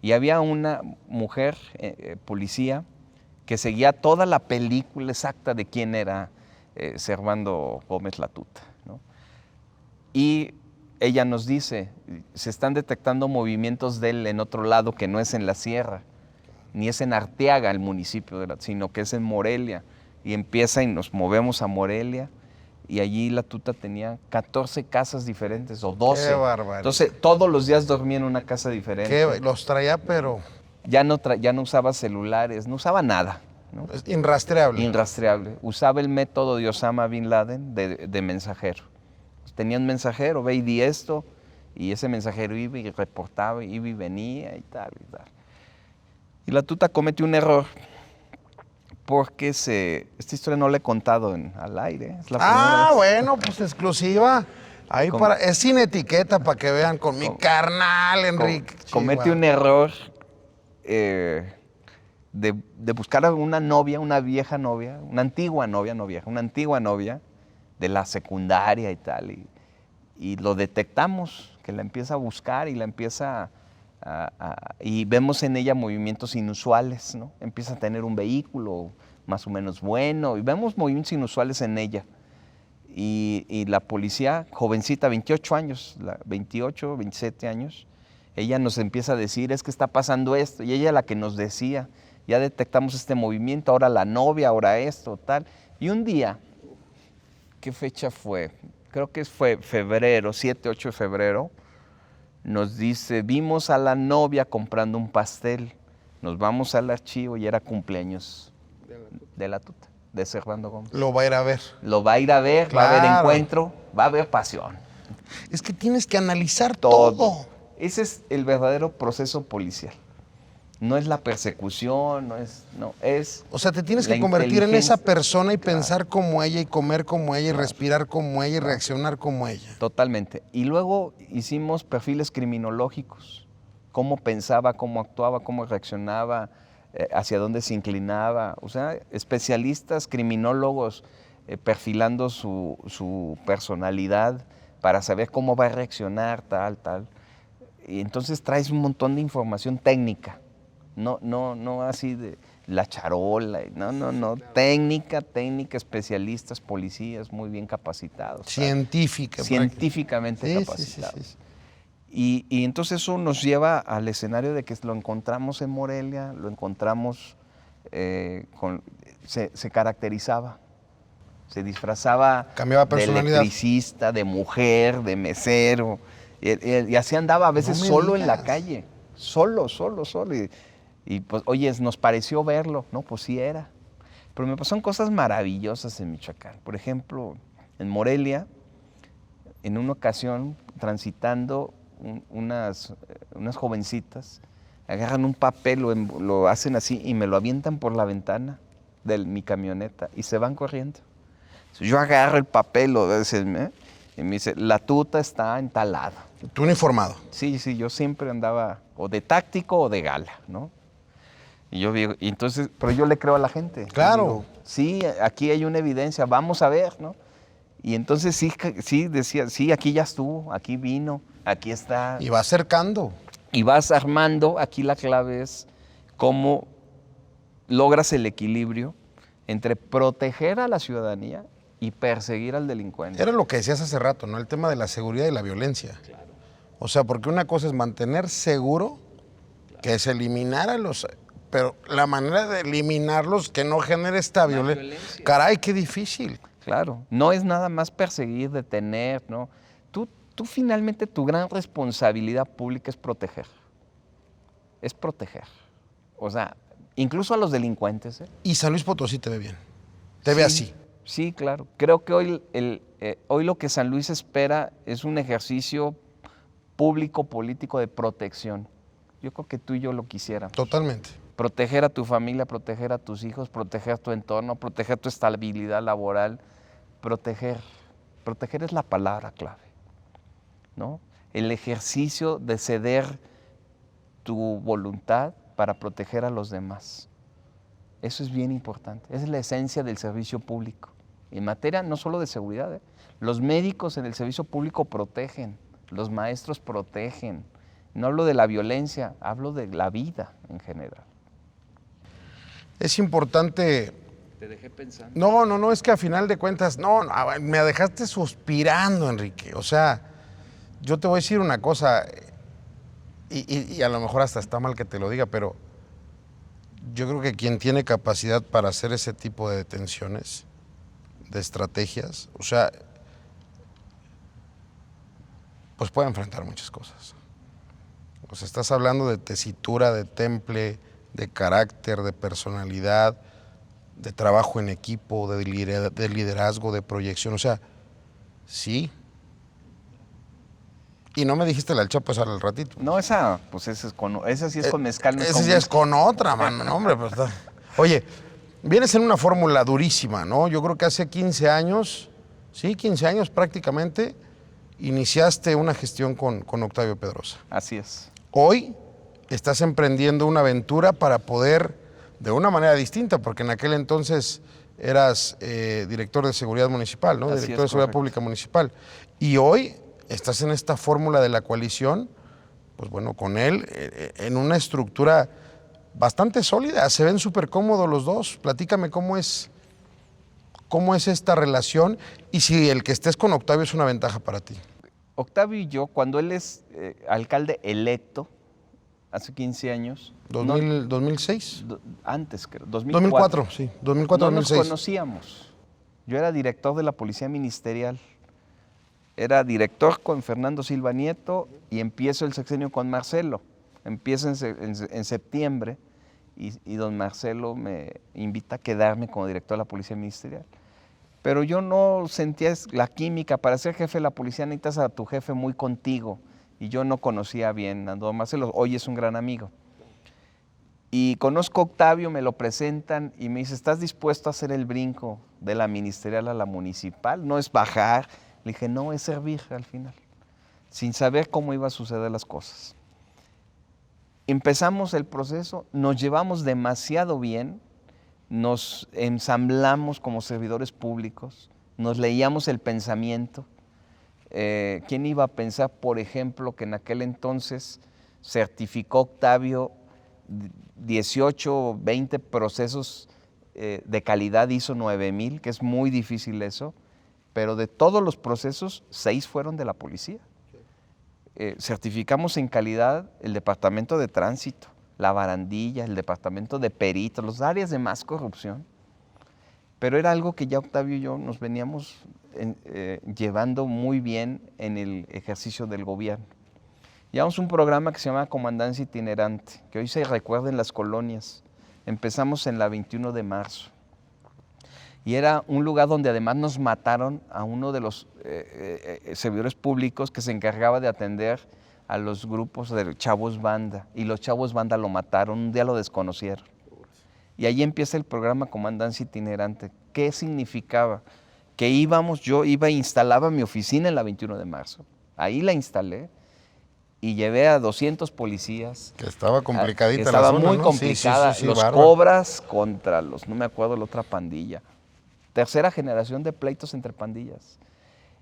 y había una mujer, policía, que seguía toda la película exacta de quién era Servando Gómez Latuta, ¿no? Y ella nos dice, se están detectando movimientos de él en otro lado que no es en la sierra, ni es en Arteaga, el municipio, sino que es en Morelia. Y empieza y nos movemos a Morelia y allí Latuta tenía 14 casas diferentes o 12. Qué barbaridad. Entonces todos los días dormía en una casa diferente. Los traía, pero Ya no usaba celulares, no usaba nada, ¿no? es irrastreable. Irrastreable. Usaba el método de Osama Bin Laden de mensajero. Tenía un mensajero, ve y di esto, y ese mensajero iba y reportaba, iba y venía y tal y tal. Y Latuta cometió un error, porque esta historia no la he contado al aire. Es la primera vez. Bueno, pues exclusiva. Ahí es sin etiqueta para que vean con mi carnal, Enrique. Comete un error de buscar a una novia, una vieja novia, una antigua novia, no vieja, una antigua novia de la secundaria y tal. Y lo detectamos, que la empieza a buscar y la empieza y vemos en ella movimientos inusuales, ¿no? Empieza a tener un vehículo más o menos bueno y vemos movimientos inusuales en ella. Y la policía, jovencita, 28 años, 28, 27 años, ella nos empieza a decir, es que está pasando esto, y ella la que nos decía, ya detectamos este movimiento, ahora la novia, ahora esto, tal. Y un día, ¿qué fecha fue? Creo que fue febrero, 7, 8 de febrero, nos dice, vimos a la novia comprando un pastel, nos vamos al archivo y era cumpleaños de Latuta, de Servando Gómez. Lo va a ir a ver. Lo va a ir a ver, va a haber Claro. encuentro, va a haber pasión. Es que tienes que analizar todo. Ese es el verdadero proceso policial. No es la persecución, no es. O sea, te tienes la que convertir en esa inteligencia. persona y pensar como ella y comer como ella y respirar como ella y reaccionar como ella. Totalmente. Y luego hicimos perfiles criminológicos. Cómo pensaba, cómo actuaba, cómo reaccionaba, hacia dónde se inclinaba. O sea, especialistas, criminólogos, perfilando su personalidad para saber cómo va a reaccionar, tal. Y entonces traes un montón de información técnica. No así de la charola, no, técnica, especialistas, policías muy bien capacitados. Científica. Científicamente Sí, capacitados. sí. Y entonces eso nos lleva al escenario de que lo encontramos en Morelia, lo encontramos, se caracterizaba, se disfrazaba Cambiaba de personalidad. electricista, de mujer, de mesero, Y así andaba a veces No me solo en la digas. calle. Solo. Y pues, oye, nos pareció verlo. No, pues sí era. Pero me pasaron cosas maravillosas en Michoacán. Por ejemplo, en Morelia, en una ocasión, transitando, unas jovencitas agarran un papel, lo hacen así y me lo avientan por la ventana de mi camioneta y se van corriendo. Entonces, yo agarro el papel y me dice, la tuta está en tal lado. Tú uniformado. Sí, yo siempre andaba o de táctico o de gala, ¿no? Y yo digo, y entonces, pero yo le creo a la gente. Claro. Yo digo, sí, aquí hay una evidencia, vamos a ver, ¿no? Y entonces sí decía, sí, aquí ya estuvo, aquí vino, aquí está. Y va acercando. Y vas armando, aquí la clave es cómo logras el equilibrio entre proteger a la ciudadanía y perseguir al delincuente. Era lo que decías hace rato, ¿no? El tema de la seguridad y la violencia. Claro. O sea, porque una cosa es mantener seguro, que es eliminar a los... Pero la manera de eliminarlos que no genere esta violencia. Caray, qué difícil. Claro, no es nada más perseguir, detener, ¿no? Tú finalmente tu gran responsabilidad pública es proteger. Es proteger. O sea, incluso a los delincuentes. Y San Luis Potosí te ve bien. Te ve así. Sí, claro. Creo que hoy lo que San Luis espera es un ejercicio público, político de protección. Yo creo que tú y yo lo quisiéramos. Totalmente. Proteger a tu familia, proteger a tus hijos, proteger tu entorno, proteger tu estabilidad laboral. Proteger es la palabra clave, ¿no? El ejercicio de ceder tu voluntad para proteger a los demás. Eso es bien importante. Esa es la esencia del servicio público. En materia no solo de seguridad, los médicos en el servicio público protegen, los maestros protegen. No hablo de la violencia, hablo de la vida en general. Es importante... Te dejé pensando. No, es que a final de cuentas, me dejaste suspirando, Enrique. O sea, yo te voy a decir una cosa, y a lo mejor hasta está mal que te lo diga, pero yo creo que quien tiene capacidad para hacer ese tipo de detenciones, de estrategias, o sea, pues puede enfrentar muchas cosas. O sea, estás hablando de tesitura, de temple, de carácter, de personalidad, de trabajo en equipo, de liderazgo, de proyección, o sea, sí. Y no me dijiste la del Chapo esa al ratito. No, esa sí es con mezcal. No esa ya es con otra, mano, no, hombre. Pues, oye, vienes en una fórmula durísima, ¿no? Yo creo que hace 15 años, sí, 15 años prácticamente, iniciaste una gestión con Octavio Pedrosa. Así es. Hoy estás emprendiendo una aventura para poder, de una manera distinta, porque en aquel entonces eras director de seguridad municipal, ¿no? Así Director de es, seguridad correcto. pública municipal. Y hoy estás en esta fórmula de la coalición, pues bueno, con él, en una estructura bastante sólida. Se ven súper cómodos los dos. Platícame cómo es esta relación y si el que estés con Octavio es una ventaja para ti. Octavio y yo, cuando él es alcalde electo, hace 15 años. 2006. Antes, creo. 2004, sí. 2004, no 2006. nos conocíamos. Yo era director de la Policía Ministerial. Era director con Fernando Silva Nieto y empiezo el sexenio con Marcelo. Empiezo en septiembre y don Marcelo me invita a quedarme como director de la Policía Ministerial. Pero yo no sentía la química. Para ser jefe de la policía necesitas a tu jefe muy contigo. Y yo no conocía bien a don Marcelo. Hoy es un gran amigo. Y conozco a Octavio, me lo presentan y me dice, ¿estás dispuesto a hacer el brinco de la ministerial a la municipal? No es bajar. Le dije, no, es servir al final. Sin saber cómo iba a suceder las cosas. Empezamos el proceso, nos llevamos demasiado bien, nos ensamblamos como servidores públicos, nos leíamos el pensamiento. ¿Quién iba a pensar, por ejemplo, que en aquel entonces certificó Octavio 18 o 20 procesos de calidad ISO 9000, que es muy difícil eso, pero de todos los procesos, 6 fueron de la policía. Certificamos en calidad el departamento de tránsito, la barandilla, el departamento de peritos, las áreas de más corrupción. Pero era algo que ya Octavio y yo nos veníamos llevando muy bien en el ejercicio del gobierno. Llevamos un programa que se llama Comandancia Itinerante, que hoy se recuerda en las colonias. Empezamos en la 21 de marzo. Y era un lugar donde además nos mataron a uno de los servidores públicos que se encargaba de atender a los grupos de chavos banda. Y los chavos banda lo mataron, un día lo desconocieron. Y ahí empieza el programa Comandancia Itinerante. ¿Qué significaba? Que yo instalaba mi oficina en la 21 de marzo. Ahí la instalé y llevé a 200 policías. Que estaba complicadita estaba la zona, muy ¿no? complicada. Sí, los bárbaro. cobras contra los, no me acuerdo la otra pandilla. Tercera generación de pleitos entre pandillas.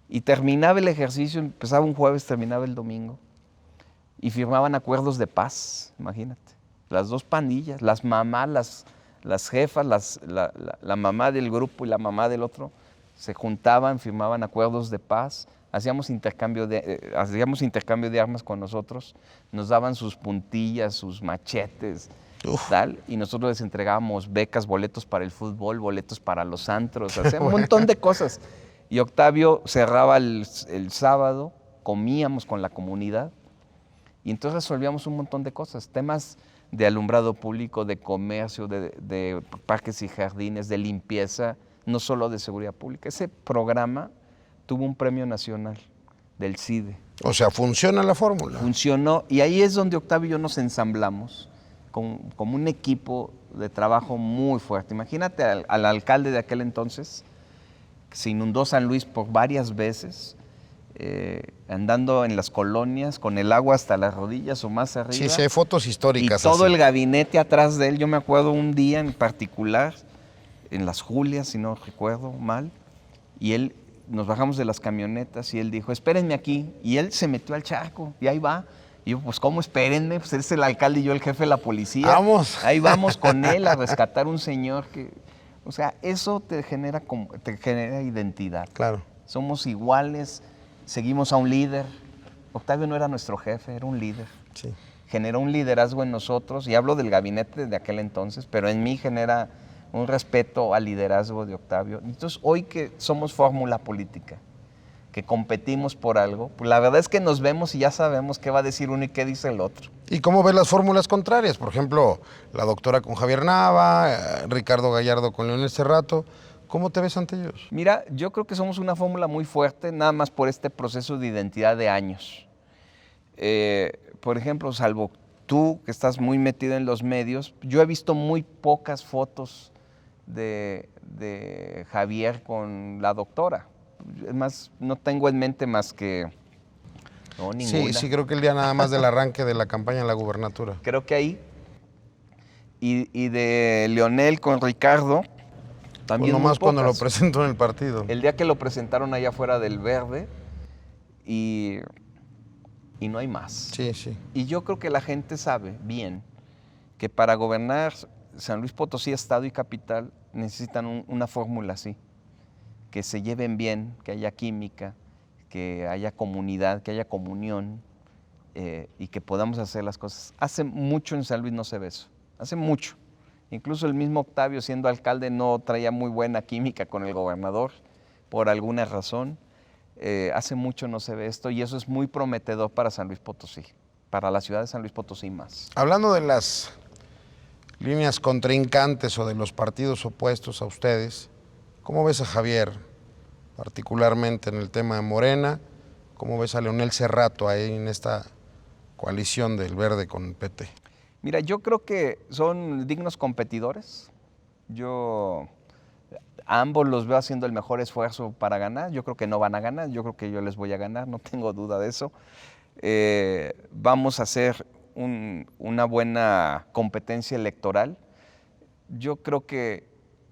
Y terminaba el ejercicio, empezaba un jueves, terminaba el domingo. Y firmaban acuerdos de paz, imagínate. Las dos pandillas, las mamás, las jefas, la mamá del grupo y la mamá del otro, se juntaban, firmaban acuerdos de paz, hacíamos intercambio de armas con nosotros, nos daban sus puntillas, sus machetes, tal, y nosotros les entregábamos becas, boletos para el fútbol, boletos para los antros, hacíamos un montón de cosas. Y Octavio cerraba el sábado, comíamos con la comunidad, y entonces resolvíamos un montón de cosas, temas de alumbrado público, de comercio, de parques y jardines, de limpieza, no solo de seguridad pública. Ese programa tuvo un premio nacional del CIDE. O sea, funciona la fórmula. Funcionó, y ahí es donde Octavio y yo nos ensamblamos como un equipo de trabajo muy fuerte. Imagínate al alcalde de aquel entonces, que se inundó San Luis por varias veces, andando en las colonias con el agua hasta las rodillas o más arriba. Sí, sí, hay fotos históricas. Y todo así. el gabinete atrás de él. Yo me acuerdo un día en particular, en las Julias, si no recuerdo mal, y nos bajamos de las camionetas y él dijo, espérenme aquí. Y él se metió al charco y ahí va. Y yo, pues, ¿cómo espérenme? Pues él es el alcalde y yo el jefe de la policía. Vamos. Ahí vamos con él a rescatar un señor que... O sea, eso te genera identidad. Claro. Somos iguales, seguimos a un líder. Octavio no era nuestro jefe, era un líder. Sí. Generó un liderazgo en nosotros, y hablo del gabinete de aquel entonces, pero en mí genera un respeto al liderazgo de Octavio. Entonces, hoy que somos fórmula política, que competimos por algo, pues la verdad es que nos vemos y ya sabemos qué va a decir uno y qué dice el otro. ¿Y cómo ves las fórmulas contrarias? Por ejemplo, la doctora con Javier Nava, Ricardo Gallardo con Leonel Cerrato. ¿Cómo te ves ante ellos? Mira, yo creo que somos una fórmula muy fuerte, nada más por este proceso de identidad de años. Por ejemplo, salvo tú, que estás muy metido en los medios, yo he visto muy pocas fotos de Javier con la doctora. Es más, no tengo en mente más que... No, ninguna. Sí, creo que el día nada más del arranque de la campaña en la gubernatura. Creo que ahí. Y de Leonel con Ricardo, también Pues nomás muy cuando lo pocas. presentó en el partido. El día que lo presentaron allá afuera del Verde, y no hay más. Sí, sí. Y yo creo que la gente sabe bien que para gobernar San Luis Potosí, Estado y Capital, necesitan una fórmula así, que se lleven bien, que haya química, que haya comunidad, que haya comunión, y que podamos hacer las cosas. Hace mucho en San Luis no se ve eso, hace mucho. Incluso el mismo Octavio, siendo alcalde, no traía muy buena química con el gobernador, por alguna razón. Hace mucho no se ve esto, y eso es muy prometedor para San Luis Potosí, para la ciudad de San Luis Potosí más. Hablando de las líneas contrincantes o de los partidos opuestos a ustedes, ¿cómo ves a Javier, particularmente en el tema de Morena? ¿Cómo ves a Leonel Cerrato ahí en esta coalición del Verde con el PT? Mira, yo creo que son dignos competidores. Yo a ambos los veo haciendo el mejor esfuerzo para ganar. Yo creo que no van a ganar, yo creo que yo les voy a ganar, no tengo duda de eso. Vamos a hacer una buena competencia electoral. Yo creo que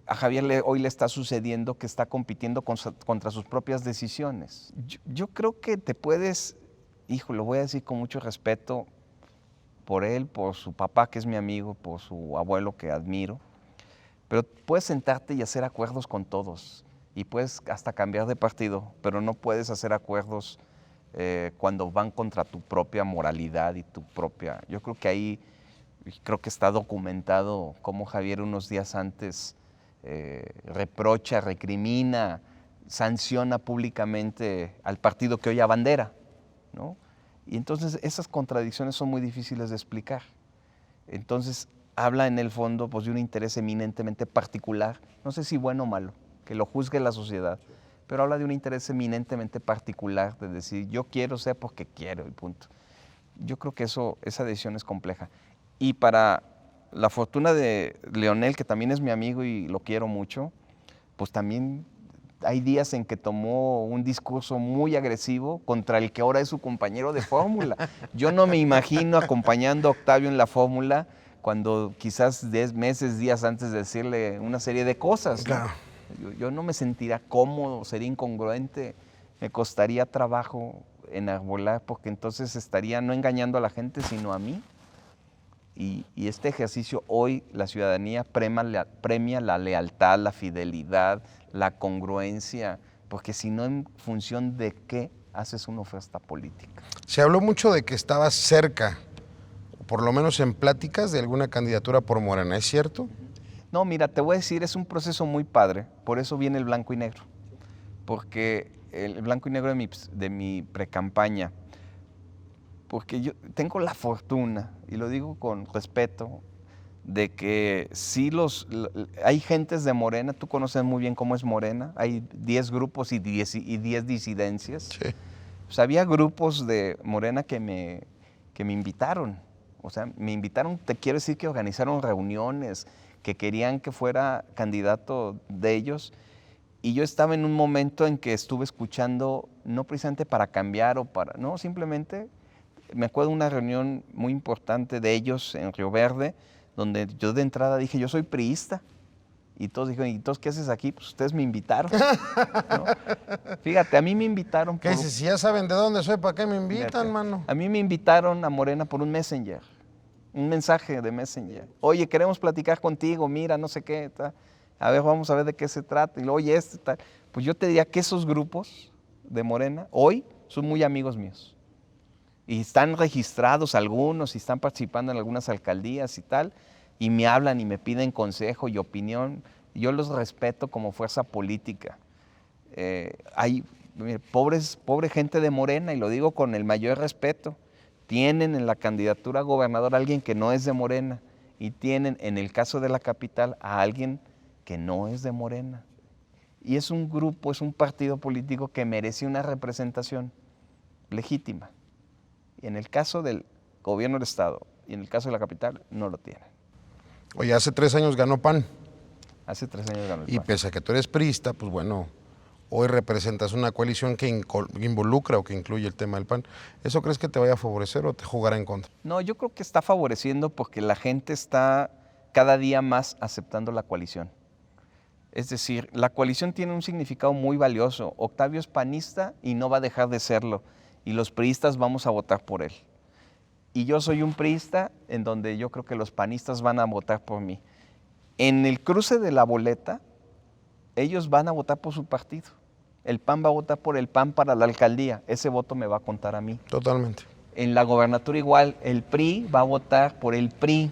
a Javier hoy le está sucediendo que está compitiendo contra sus propias decisiones. Yo creo que te puedes, hijo, lo voy a decir con mucho respeto por él, por su papá, que es mi amigo, por su abuelo, que admiro, pero puedes sentarte y hacer acuerdos con todos, y puedes hasta cambiar de partido, pero no puedes hacer acuerdos cuando van contra tu propia moralidad y tu propia... Yo creo que ahí, creo que está documentado cómo Javier unos días antes reprocha, recrimina sanciona públicamente al partido que hoy abandera, ¿no? Y entonces esas contradicciones son muy difíciles de explicar. Entonces habla en el fondo pues, de un interés eminentemente particular, no sé si bueno o malo, que lo juzgue la sociedad, pero habla de un interés eminentemente particular, de decir yo quiero ser porque quiero y punto. Yo creo que esa decisión es compleja. Y para la fortuna de Leonel, que también es mi amigo y lo quiero mucho, pues también hay días en que tomó un discurso muy agresivo contra el que ahora es su compañero de fórmula. Yo no me imagino acompañando a Octavio en la fórmula cuando quizás 10 meses, días antes de decirle una serie de cosas, ¿no? Claro. Yo no me sentiría cómodo, sería incongruente, me costaría trabajo enarbolar porque entonces estaría no engañando a la gente, sino a mí. Y este ejercicio hoy la ciudadanía premia la lealtad, la fidelidad, la congruencia, porque si no, ¿en función de qué haces una oferta política? Se habló mucho de que estabas cerca, por lo menos en pláticas, de alguna candidatura por Morena, ¿es cierto? No, mira, te voy a decir, es un proceso muy padre, por eso viene el blanco y negro, porque el blanco y negro de mi precampaña, porque yo tengo la fortuna, y lo digo con respeto, de que sí hay gentes de Morena, tú conoces muy bien cómo es Morena, hay 10 grupos y 10 disidencias. Sí. Pues había grupos de Morena que me invitaron, o sea, me invitaron, te quiero decir que organizaron reuniones, que querían que fuera candidato de ellos, y yo estaba en un momento en que estuve escuchando, no precisamente para cambiar no, simplemente, me acuerdo de una reunión muy importante de ellos en Río Verde, donde yo de entrada dije, yo soy priista. Y todos dijeron, ¿y todos qué haces aquí? Pues ustedes me invitaron, ¿no? Fíjate, a mí me invitaron ¿Qué dices? Si ya saben de dónde soy, ¿para qué me invitan, Fíjate, mano? a mí me invitaron a Morena por un Messenger, un mensaje de Messenger. Oye, queremos platicar contigo, mira, no sé qué, tal. A ver, vamos a ver de qué se trata. Y luego, oye, tal. Pues yo te diría que esos grupos de Morena hoy son muy amigos míos. Y están registrados algunos y están participando en algunas alcaldías y tal, y me hablan y me piden consejo y opinión. Y yo los respeto como fuerza política. Hay pobre gente de Morena, y lo digo con el mayor respeto, tienen en la candidatura a gobernador a alguien que no es de Morena, y tienen en el caso de la capital a alguien que no es de Morena. Y es un grupo, es un partido político que merece una representación legítima. Y en el caso del gobierno del Estado y en el caso de la capital, no lo tienen. Oye, hace 3 años ganó PAN. Hace 3 años ganó el Y PAN. pese a que tú eres priista, pues bueno, hoy representas una coalición que involucra o que incluye el tema del PAN. ¿Eso crees que te vaya a favorecer o te jugará en contra? No, yo creo que está favoreciendo porque la gente está cada día más aceptando la coalición. Es decir, la coalición tiene un significado muy valioso. Octavio es panista y no va a dejar de serlo. Y los priistas vamos a votar por él. Y yo soy un priista en donde yo creo que los panistas van a votar por mí. En el cruce de la boleta, ellos van a votar por su partido. El PAN va a votar por el PAN para la alcaldía. Ese voto me va a contar a mí. Totalmente. En la gobernatura igual, el PRI va a votar por el PRI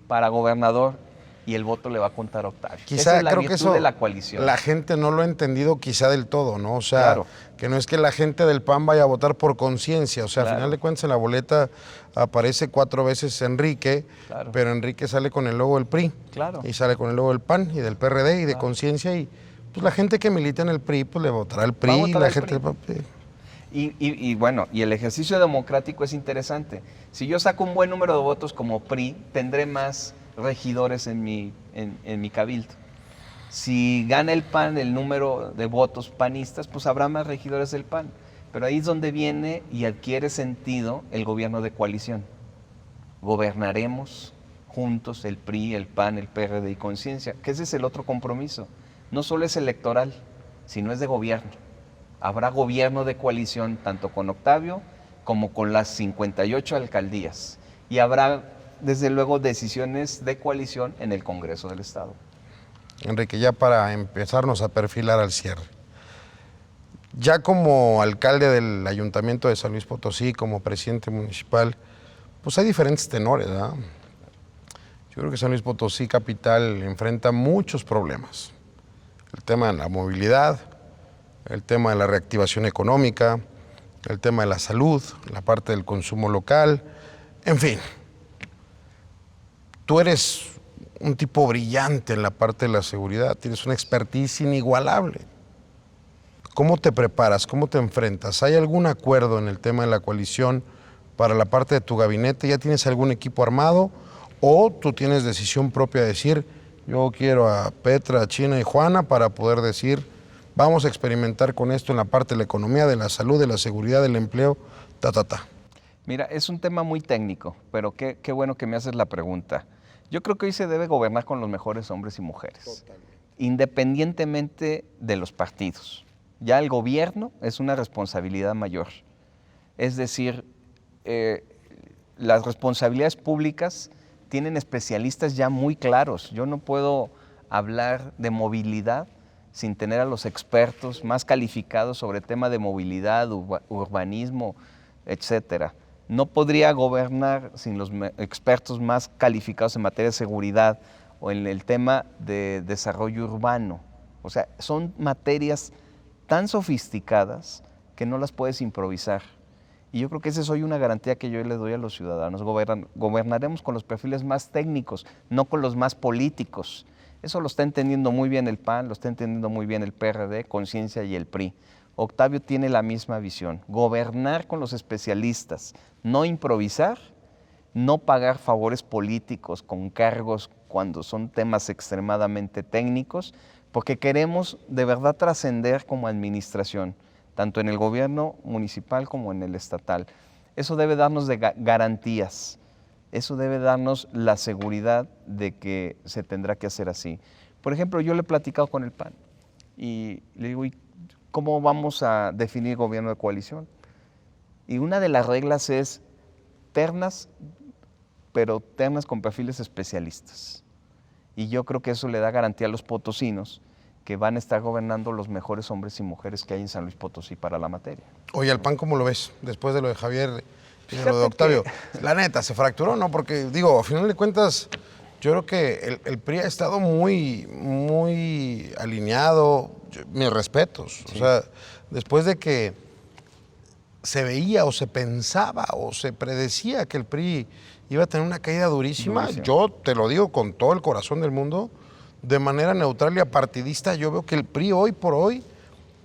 para gobernador y el voto le va a contar a Octavio. Quizá Esa es la creo virtud que eso de la coalición. la gente no lo ha entendido quizá del todo, ¿no? O sea, Claro. que no es que la gente del PAN vaya a votar por conciencia. O sea, Claro. al final de cuentas en la boleta aparece 4 veces Enrique, Claro. pero Enrique sale con el logo del PRI. Claro. Y sale con el logo del PAN y del PRD y de conciencia. Y pues la gente que milita en el PRI, pues le votará al PRI. Va a votar La al gente PRI. Y bueno, y el ejercicio democrático es interesante. Si yo saco un buen número de votos como PRI, tendré más regidores en mi cabildo. Si gana el PAN el número de votos panistas, pues habrá más regidores del PAN. Pero ahí es donde viene y adquiere sentido el gobierno de coalición. Gobernaremos juntos el PRI, el PAN, el PRD y Conciencia, que ese es el otro compromiso. No solo es electoral, sino es de gobierno. Habrá gobierno de coalición tanto con Octavio como con las 58 alcaldías. Y habrá, desde luego, decisiones de coalición en el Congreso del Estado. Enrique, ya para empezarnos a perfilar al cierre. Ya como alcalde del Ayuntamiento de San Luis Potosí, como presidente municipal, pues hay diferentes tenores, ¿verdad? Yo creo que San Luis Potosí capital enfrenta muchos problemas. El tema de la movilidad, el tema de la reactivación económica, el tema de la salud, la parte del consumo local, en fin. Tú eres un tipo brillante en la parte de la seguridad, tienes una expertise inigualable. ¿Cómo te preparas? ¿Cómo te enfrentas? ¿Hay algún acuerdo en el tema de la coalición para la parte de tu gabinete? ¿Ya tienes algún equipo armado? ¿O tú tienes decisión propia de decir, yo quiero a Petra, China y Juana para poder decir, vamos a experimentar con esto en la parte de la economía, de la salud, de la seguridad, del empleo, Mira, es un tema muy técnico, pero qué bueno que me haces la pregunta. Yo creo que hoy se debe gobernar con los mejores hombres y mujeres, totalmente, independientemente de los partidos. Ya el gobierno es una responsabilidad mayor. Es decir, las responsabilidades públicas tienen especialistas ya muy claros. Yo no puedo hablar de movilidad sin tener a los expertos más calificados sobre el tema de movilidad, urbanismo, etcétera. No podría gobernar sin los expertos más calificados en materia de seguridad o en el tema de desarrollo urbano. O sea, son materias tan sofisticadas que no las puedes improvisar. Y yo creo que esa es hoy una garantía que yo le doy a los ciudadanos. Gobernaremos con los perfiles más técnicos, no con los más políticos. Eso lo está entendiendo muy bien el PAN, lo está entendiendo muy bien el PRD, Conciencia y el PRI. Octavio tiene la misma visión, gobernar con los especialistas, no improvisar, no pagar favores políticos con cargos cuando son temas extremadamente técnicos, porque queremos de verdad trascender como administración, tanto en el gobierno municipal como en el estatal. Eso debe darnos garantías, eso debe darnos la seguridad de que se tendrá que hacer así. Por ejemplo, yo le he platicado con el PAN y le digo, ¿cómo vamos a definir gobierno de coalición? Y una de las reglas es ternas, pero ternas con perfiles especialistas. Y yo creo que eso le da garantía a los potosinos que van a estar gobernando los mejores hombres y mujeres que hay en San Luis Potosí para la materia. Oye, ¿al PAN cómo lo ves después de lo de Javier y de lo de Octavio? La neta, ¿se fracturó, no? Porque, digo, a final de cuentas, yo creo que el PRI ha estado muy alineado, mis respetos. Sí. O sea, después de que se veía o se pensaba o se predecía que el PRI iba a tener una caída durísima, yo te lo digo con todo el corazón del mundo, de manera neutral y apartidista, yo veo que el PRI hoy por hoy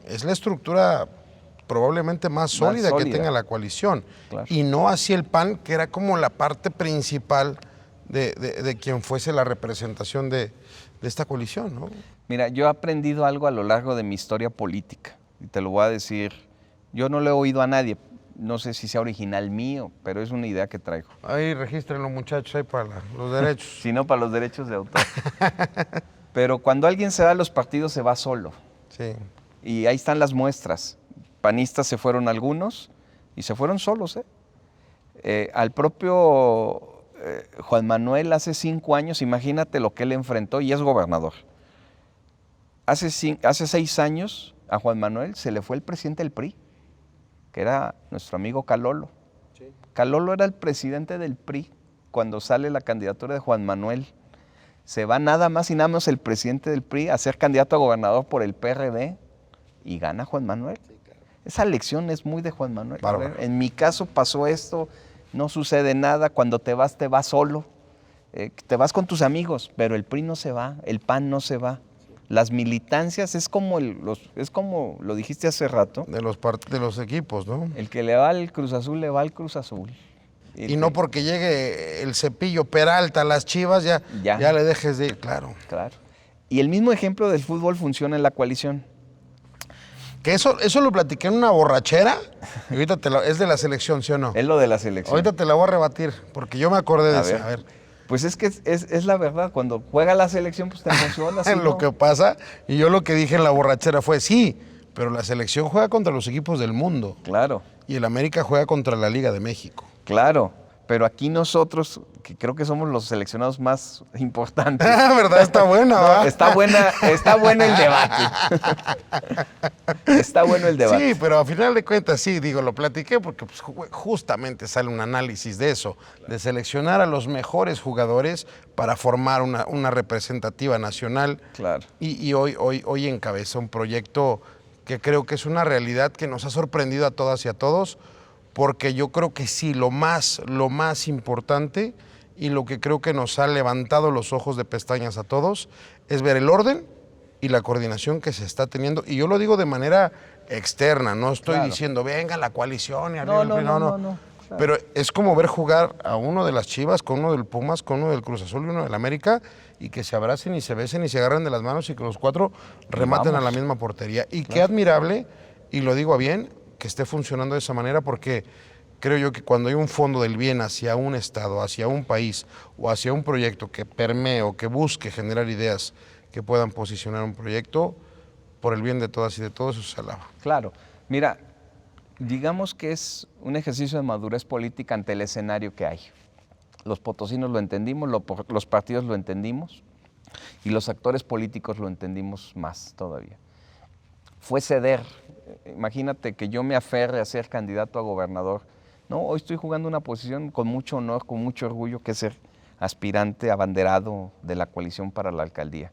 es la estructura probablemente más sólida que tenga la coalición. Claro. Y no así el PAN, que era como la parte principal de quien fuese la representación de esta coalición, ¿no? Mira, yo he aprendido algo a lo largo de mi historia política, y te lo voy a decir, yo no lo he oído a nadie, no sé si sea original mío, pero es una idea que traigo. Ahí regístrenlo, muchachos, ahí para los derechos. Si no, para los derechos de autor. Pero cuando alguien se va a los partidos, se va solo. Sí. Y ahí están las muestras. Panistas se fueron algunos y se fueron solos, al propio Juan Manuel hace 5 años, imagínate lo que él enfrentó, y es gobernador. Hace 6 años a Juan Manuel se le fue el presidente del PRI, que era nuestro amigo Calolo. Sí. Calolo era el presidente del PRI cuando sale la candidatura de Juan Manuel. Se va nada más y nada menos el presidente del PRI a ser candidato a gobernador por el PRD y gana Juan Manuel. Sí, claro. Esa elección es muy de Juan Manuel. En mi caso pasó esto, no sucede nada, cuando te vas solo, te vas con tus amigos, pero el PRI no se va, el PAN no se va. Las militancias es como lo dijiste hace rato. De los equipos, ¿no? El que le va al Cruz Azul, le va al Cruz Azul. Y no porque llegue el Cepillo Peralta a las Chivas, ya le dejes de ir, claro. Claro. Y el mismo ejemplo del fútbol funciona en la coalición. Que eso lo platiqué en una borrachera, y ahorita es de la selección, ¿sí o no? Es lo de la selección. Ahorita te la voy a rebatir, porque yo me acordé de eso. A ver. Pues es que es la verdad, cuando juega la selección, pues te emocionas. Lo ¿no? que pasa, y yo lo que dije en la borrachera fue, sí, pero la selección juega contra los equipos del mundo. Claro. Y el América juega contra la Liga de México. Claro, pero aquí nosotros, que creo que somos los seleccionados más importantes. ¿Verdad? Está buena, ¿va? No, está bueno el debate. Está bueno el debate. Sí, pero a final de cuentas, sí, digo, lo platiqué porque pues, justamente sale un análisis de eso, de seleccionar a los mejores jugadores para formar una representativa nacional. Claro. Y hoy encabeza un proyecto que creo que es una realidad que nos ha sorprendido a todas y a todos, porque yo creo que sí, lo más importante y lo que creo que nos ha levantado los ojos de pestañas a todos es ver el orden y la coordinación que se está teniendo. Y yo lo digo de manera externa, no estoy diciendo, venga la coalición y arriba No. Claro. Pero es como ver jugar a uno de las Chivas, con uno del Pumas, con uno del Cruz Azul y uno del América, y que se abracen y se besen y se agarren de las manos y que los cuatro rematen a la misma portería. Y qué admirable, y lo digo a bien, que esté funcionando de esa manera, porque creo yo que cuando hay un fondo del bien hacia un estado, hacia un país o hacia un proyecto que permee o que busque generar ideas que puedan posicionar un proyecto, por el bien de todas y de todos, eso se alaba. Claro. Mira, digamos que es un ejercicio de madurez política ante el escenario que hay. Los potosinos lo entendimos, los partidos lo entendimos y los actores políticos lo entendimos más todavía. Fue ceder. Imagínate que yo me aferre a ser candidato a gobernador. No, hoy estoy jugando una posición con mucho honor, con mucho orgullo, que es ser aspirante abanderado de la coalición para la alcaldía.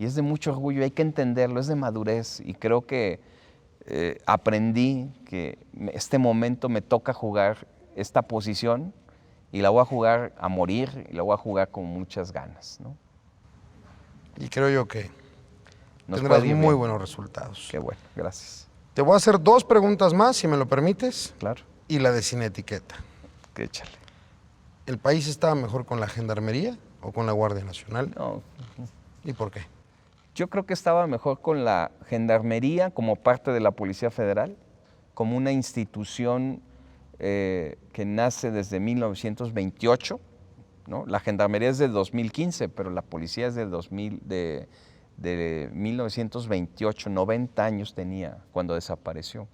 Y es de mucho orgullo, hay que entenderlo, es de madurez. Y creo que aprendí que este momento me toca jugar esta posición y la voy a jugar a morir y la voy a jugar con muchas ganas, ¿no? Y creo yo que Nos tendrás puede ir muy bien. buenos resultados. Qué bueno, gracias. Te voy a hacer 2 preguntas más, si me lo permites, Claro, y la de sin etiqueta. que échale. ¿El país estaba mejor con la Gendarmería o con la Guardia Nacional? No, ¿Y por qué? yo creo que estaba mejor con la Gendarmería como parte de la Policía Federal, como una institución que nace desde 1928, ¿no? La Gendarmería es del 2015, pero la Policía es del 1928, 90 años tenía cuando desapareció.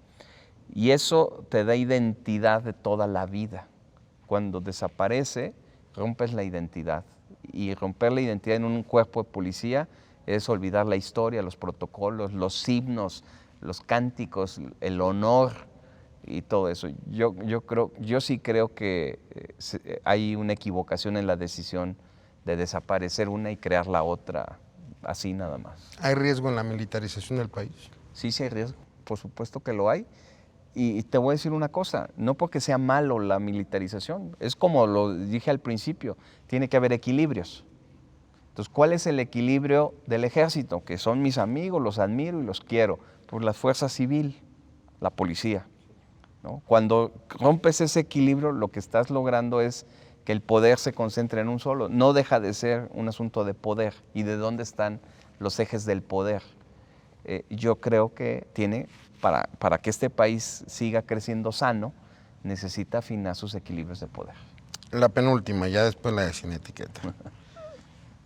Y eso te da identidad de toda la vida. Cuando desaparece, rompes la identidad. Y romper la identidad en un cuerpo de policía es olvidar la historia, los protocolos, los himnos, los cánticos, el honor y todo eso. Yo sí creo que hay una equivocación en la decisión de desaparecer una y crear la otra, así nada más. ¿Hay riesgo en la militarización del país? Sí hay riesgo, por supuesto que lo hay. Y te voy a decir una cosa, no porque sea malo la militarización, es como lo dije al principio, tiene que haber equilibrios. Entonces, ¿cuál es el equilibrio del ejército? Que son mis amigos, los admiro y los quiero. Por la fuerza civil, la policía, ¿no? Cuando rompes ese equilibrio, lo que estás logrando es que el poder se concentre en un solo. No deja de ser un asunto de poder. ¿Y de dónde están los ejes del poder? Yo creo que para que este país siga creciendo sano, necesita afinar sus equilibrios de poder. La penúltima, ya después la de sin etiqueta.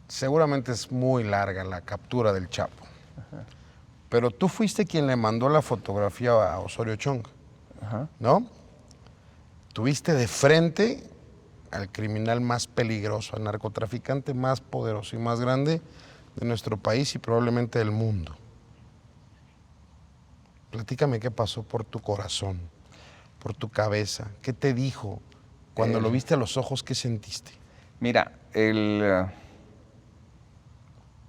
Seguramente es muy larga la captura del Chapo. Pero tú fuiste quien le mandó la fotografía a Osorio Chong, ¿no? Tuviste de frente al criminal más peligroso, al narcotraficante más poderoso y más grande de nuestro país y probablemente del mundo. Platícame qué pasó por tu corazón, por tu cabeza, qué te dijo cuando lo viste a los ojos, qué sentiste. Mira,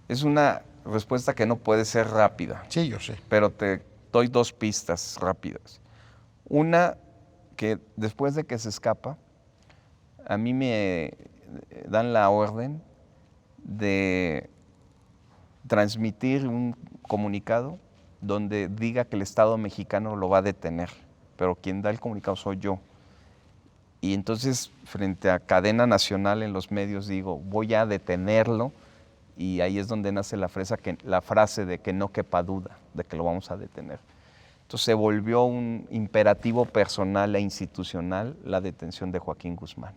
es una respuesta que no puede ser rápida. Sí, yo sé. Pero te doy 2 pistas rápidas. Una, que después de que se escapa, a mí me dan la orden de transmitir un comunicado donde diga que el Estado mexicano lo va a detener, pero quien da el comunicado soy yo. Y entonces, frente a cadena nacional en los medios, digo, voy a detenerlo, y ahí es donde nace la frase de que no quepa duda de que lo vamos a detener. Entonces se volvió un imperativo personal e institucional la detención de Joaquín Guzmán.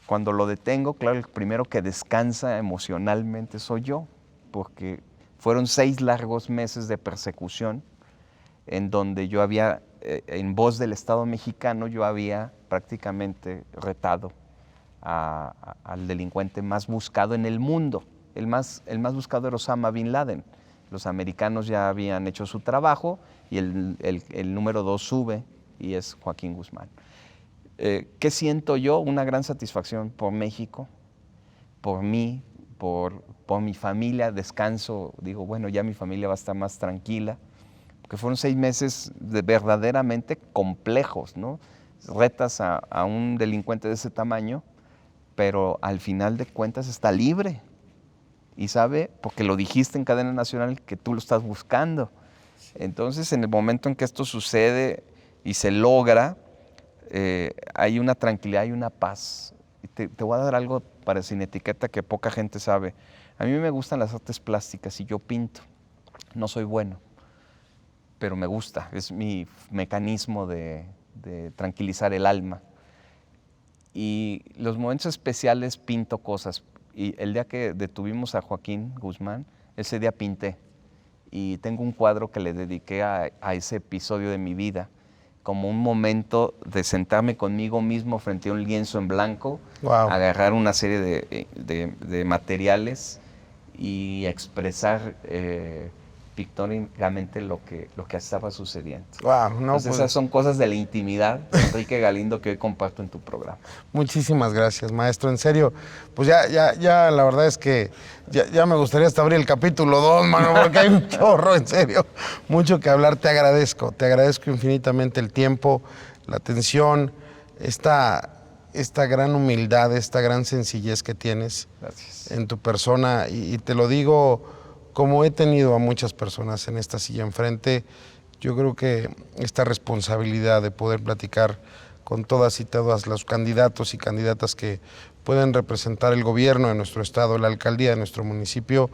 Cuando lo detengo, claro, el primero que descansa emocionalmente soy yo, porque fueron 6 largos meses de persecución en donde yo había, en voz del Estado mexicano, yo había prácticamente retado al delincuente más buscado en el mundo. El más buscado era Osama Bin Laden. Los americanos ya habían hecho su trabajo y el número 2 sube y es Joaquín Guzmán. ¿Qué siento yo? Una gran satisfacción por México, por mí, por mi familia. Descanso, digo, bueno, ya mi familia va a estar más tranquila, que fueron 6 meses verdaderamente complejos, ¿no? Retas a un delincuente de ese tamaño, pero al final de cuentas está libre y sabe, porque lo dijiste en cadena nacional, que tú lo estás buscando. Entonces, en el momento en que esto sucede y se logra, hay una tranquilidad, hay una paz. Y te voy a dar algo para Sin Etiqueta que poca gente sabe. A mí me gustan las artes plásticas y yo pinto. No soy bueno, pero me gusta. Es mi mecanismo de tranquilizar el alma. Y los momentos especiales pinto cosas. Y el día que detuvimos a Joaquín Guzmán, ese día pinté. Y tengo un cuadro que le dediqué a ese episodio de mi vida, como un momento de sentarme conmigo mismo frente a un lienzo en blanco, Wow. agarrar una serie de materiales y expresar pictóricamente lo que estaba sucediendo. Wow, no, Entonces, esas son cosas de la intimidad de Enrique Galindo que hoy comparto en tu programa. Muchísimas gracias, maestro. En serio, pues ya la verdad es que ya me gustaría hasta abrir el capítulo 2, mano, porque hay un chorro, en serio. Mucho que hablar. Te agradezco infinitamente el tiempo, la atención, esta gran humildad, esta gran sencillez que tienes. Gracias. En tu persona. Y te lo digo como he tenido a muchas personas en esta silla enfrente. Yo creo que esta responsabilidad de poder platicar con todas y todos los candidatos y candidatas que pueden representar el gobierno de nuestro estado, la alcaldía de nuestro municipio,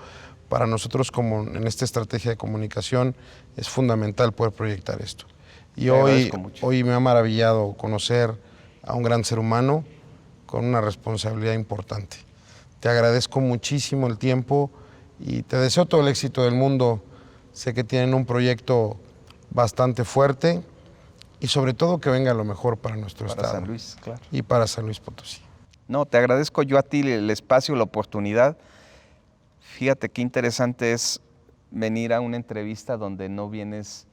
para nosotros como en esta estrategia de comunicación es fundamental poder proyectar esto. Y hoy me ha maravillado conocer a un gran ser humano con una responsabilidad importante. Te agradezco muchísimo el tiempo y te deseo todo el éxito del mundo. Sé que tienen un proyecto bastante fuerte y sobre todo que venga lo mejor para nuestro estado. Para San Luis, claro. Y para San Luis Potosí. No, te agradezco yo a ti el espacio, la oportunidad. Fíjate qué interesante es venir a una entrevista donde no vienes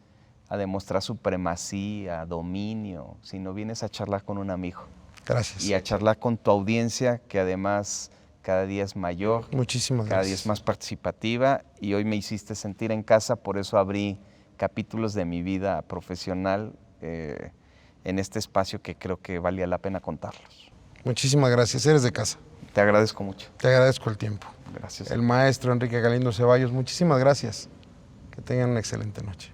a demostrar supremacía, dominio, sino vienes a charlar con un amigo. Gracias. Y a charlar con tu audiencia, que además cada día es mayor. Muchísimas cada gracias. día es más participativa y hoy me hiciste sentir en casa, por eso abrí capítulos de mi vida profesional en este espacio que creo que valía la pena contarlos. Muchísimas gracias, eres de casa. Te agradezco mucho. Te agradezco el tiempo. Gracias. El maestro Enrique Galindo Ceballos, muchísimas gracias. Que tengan una excelente noche.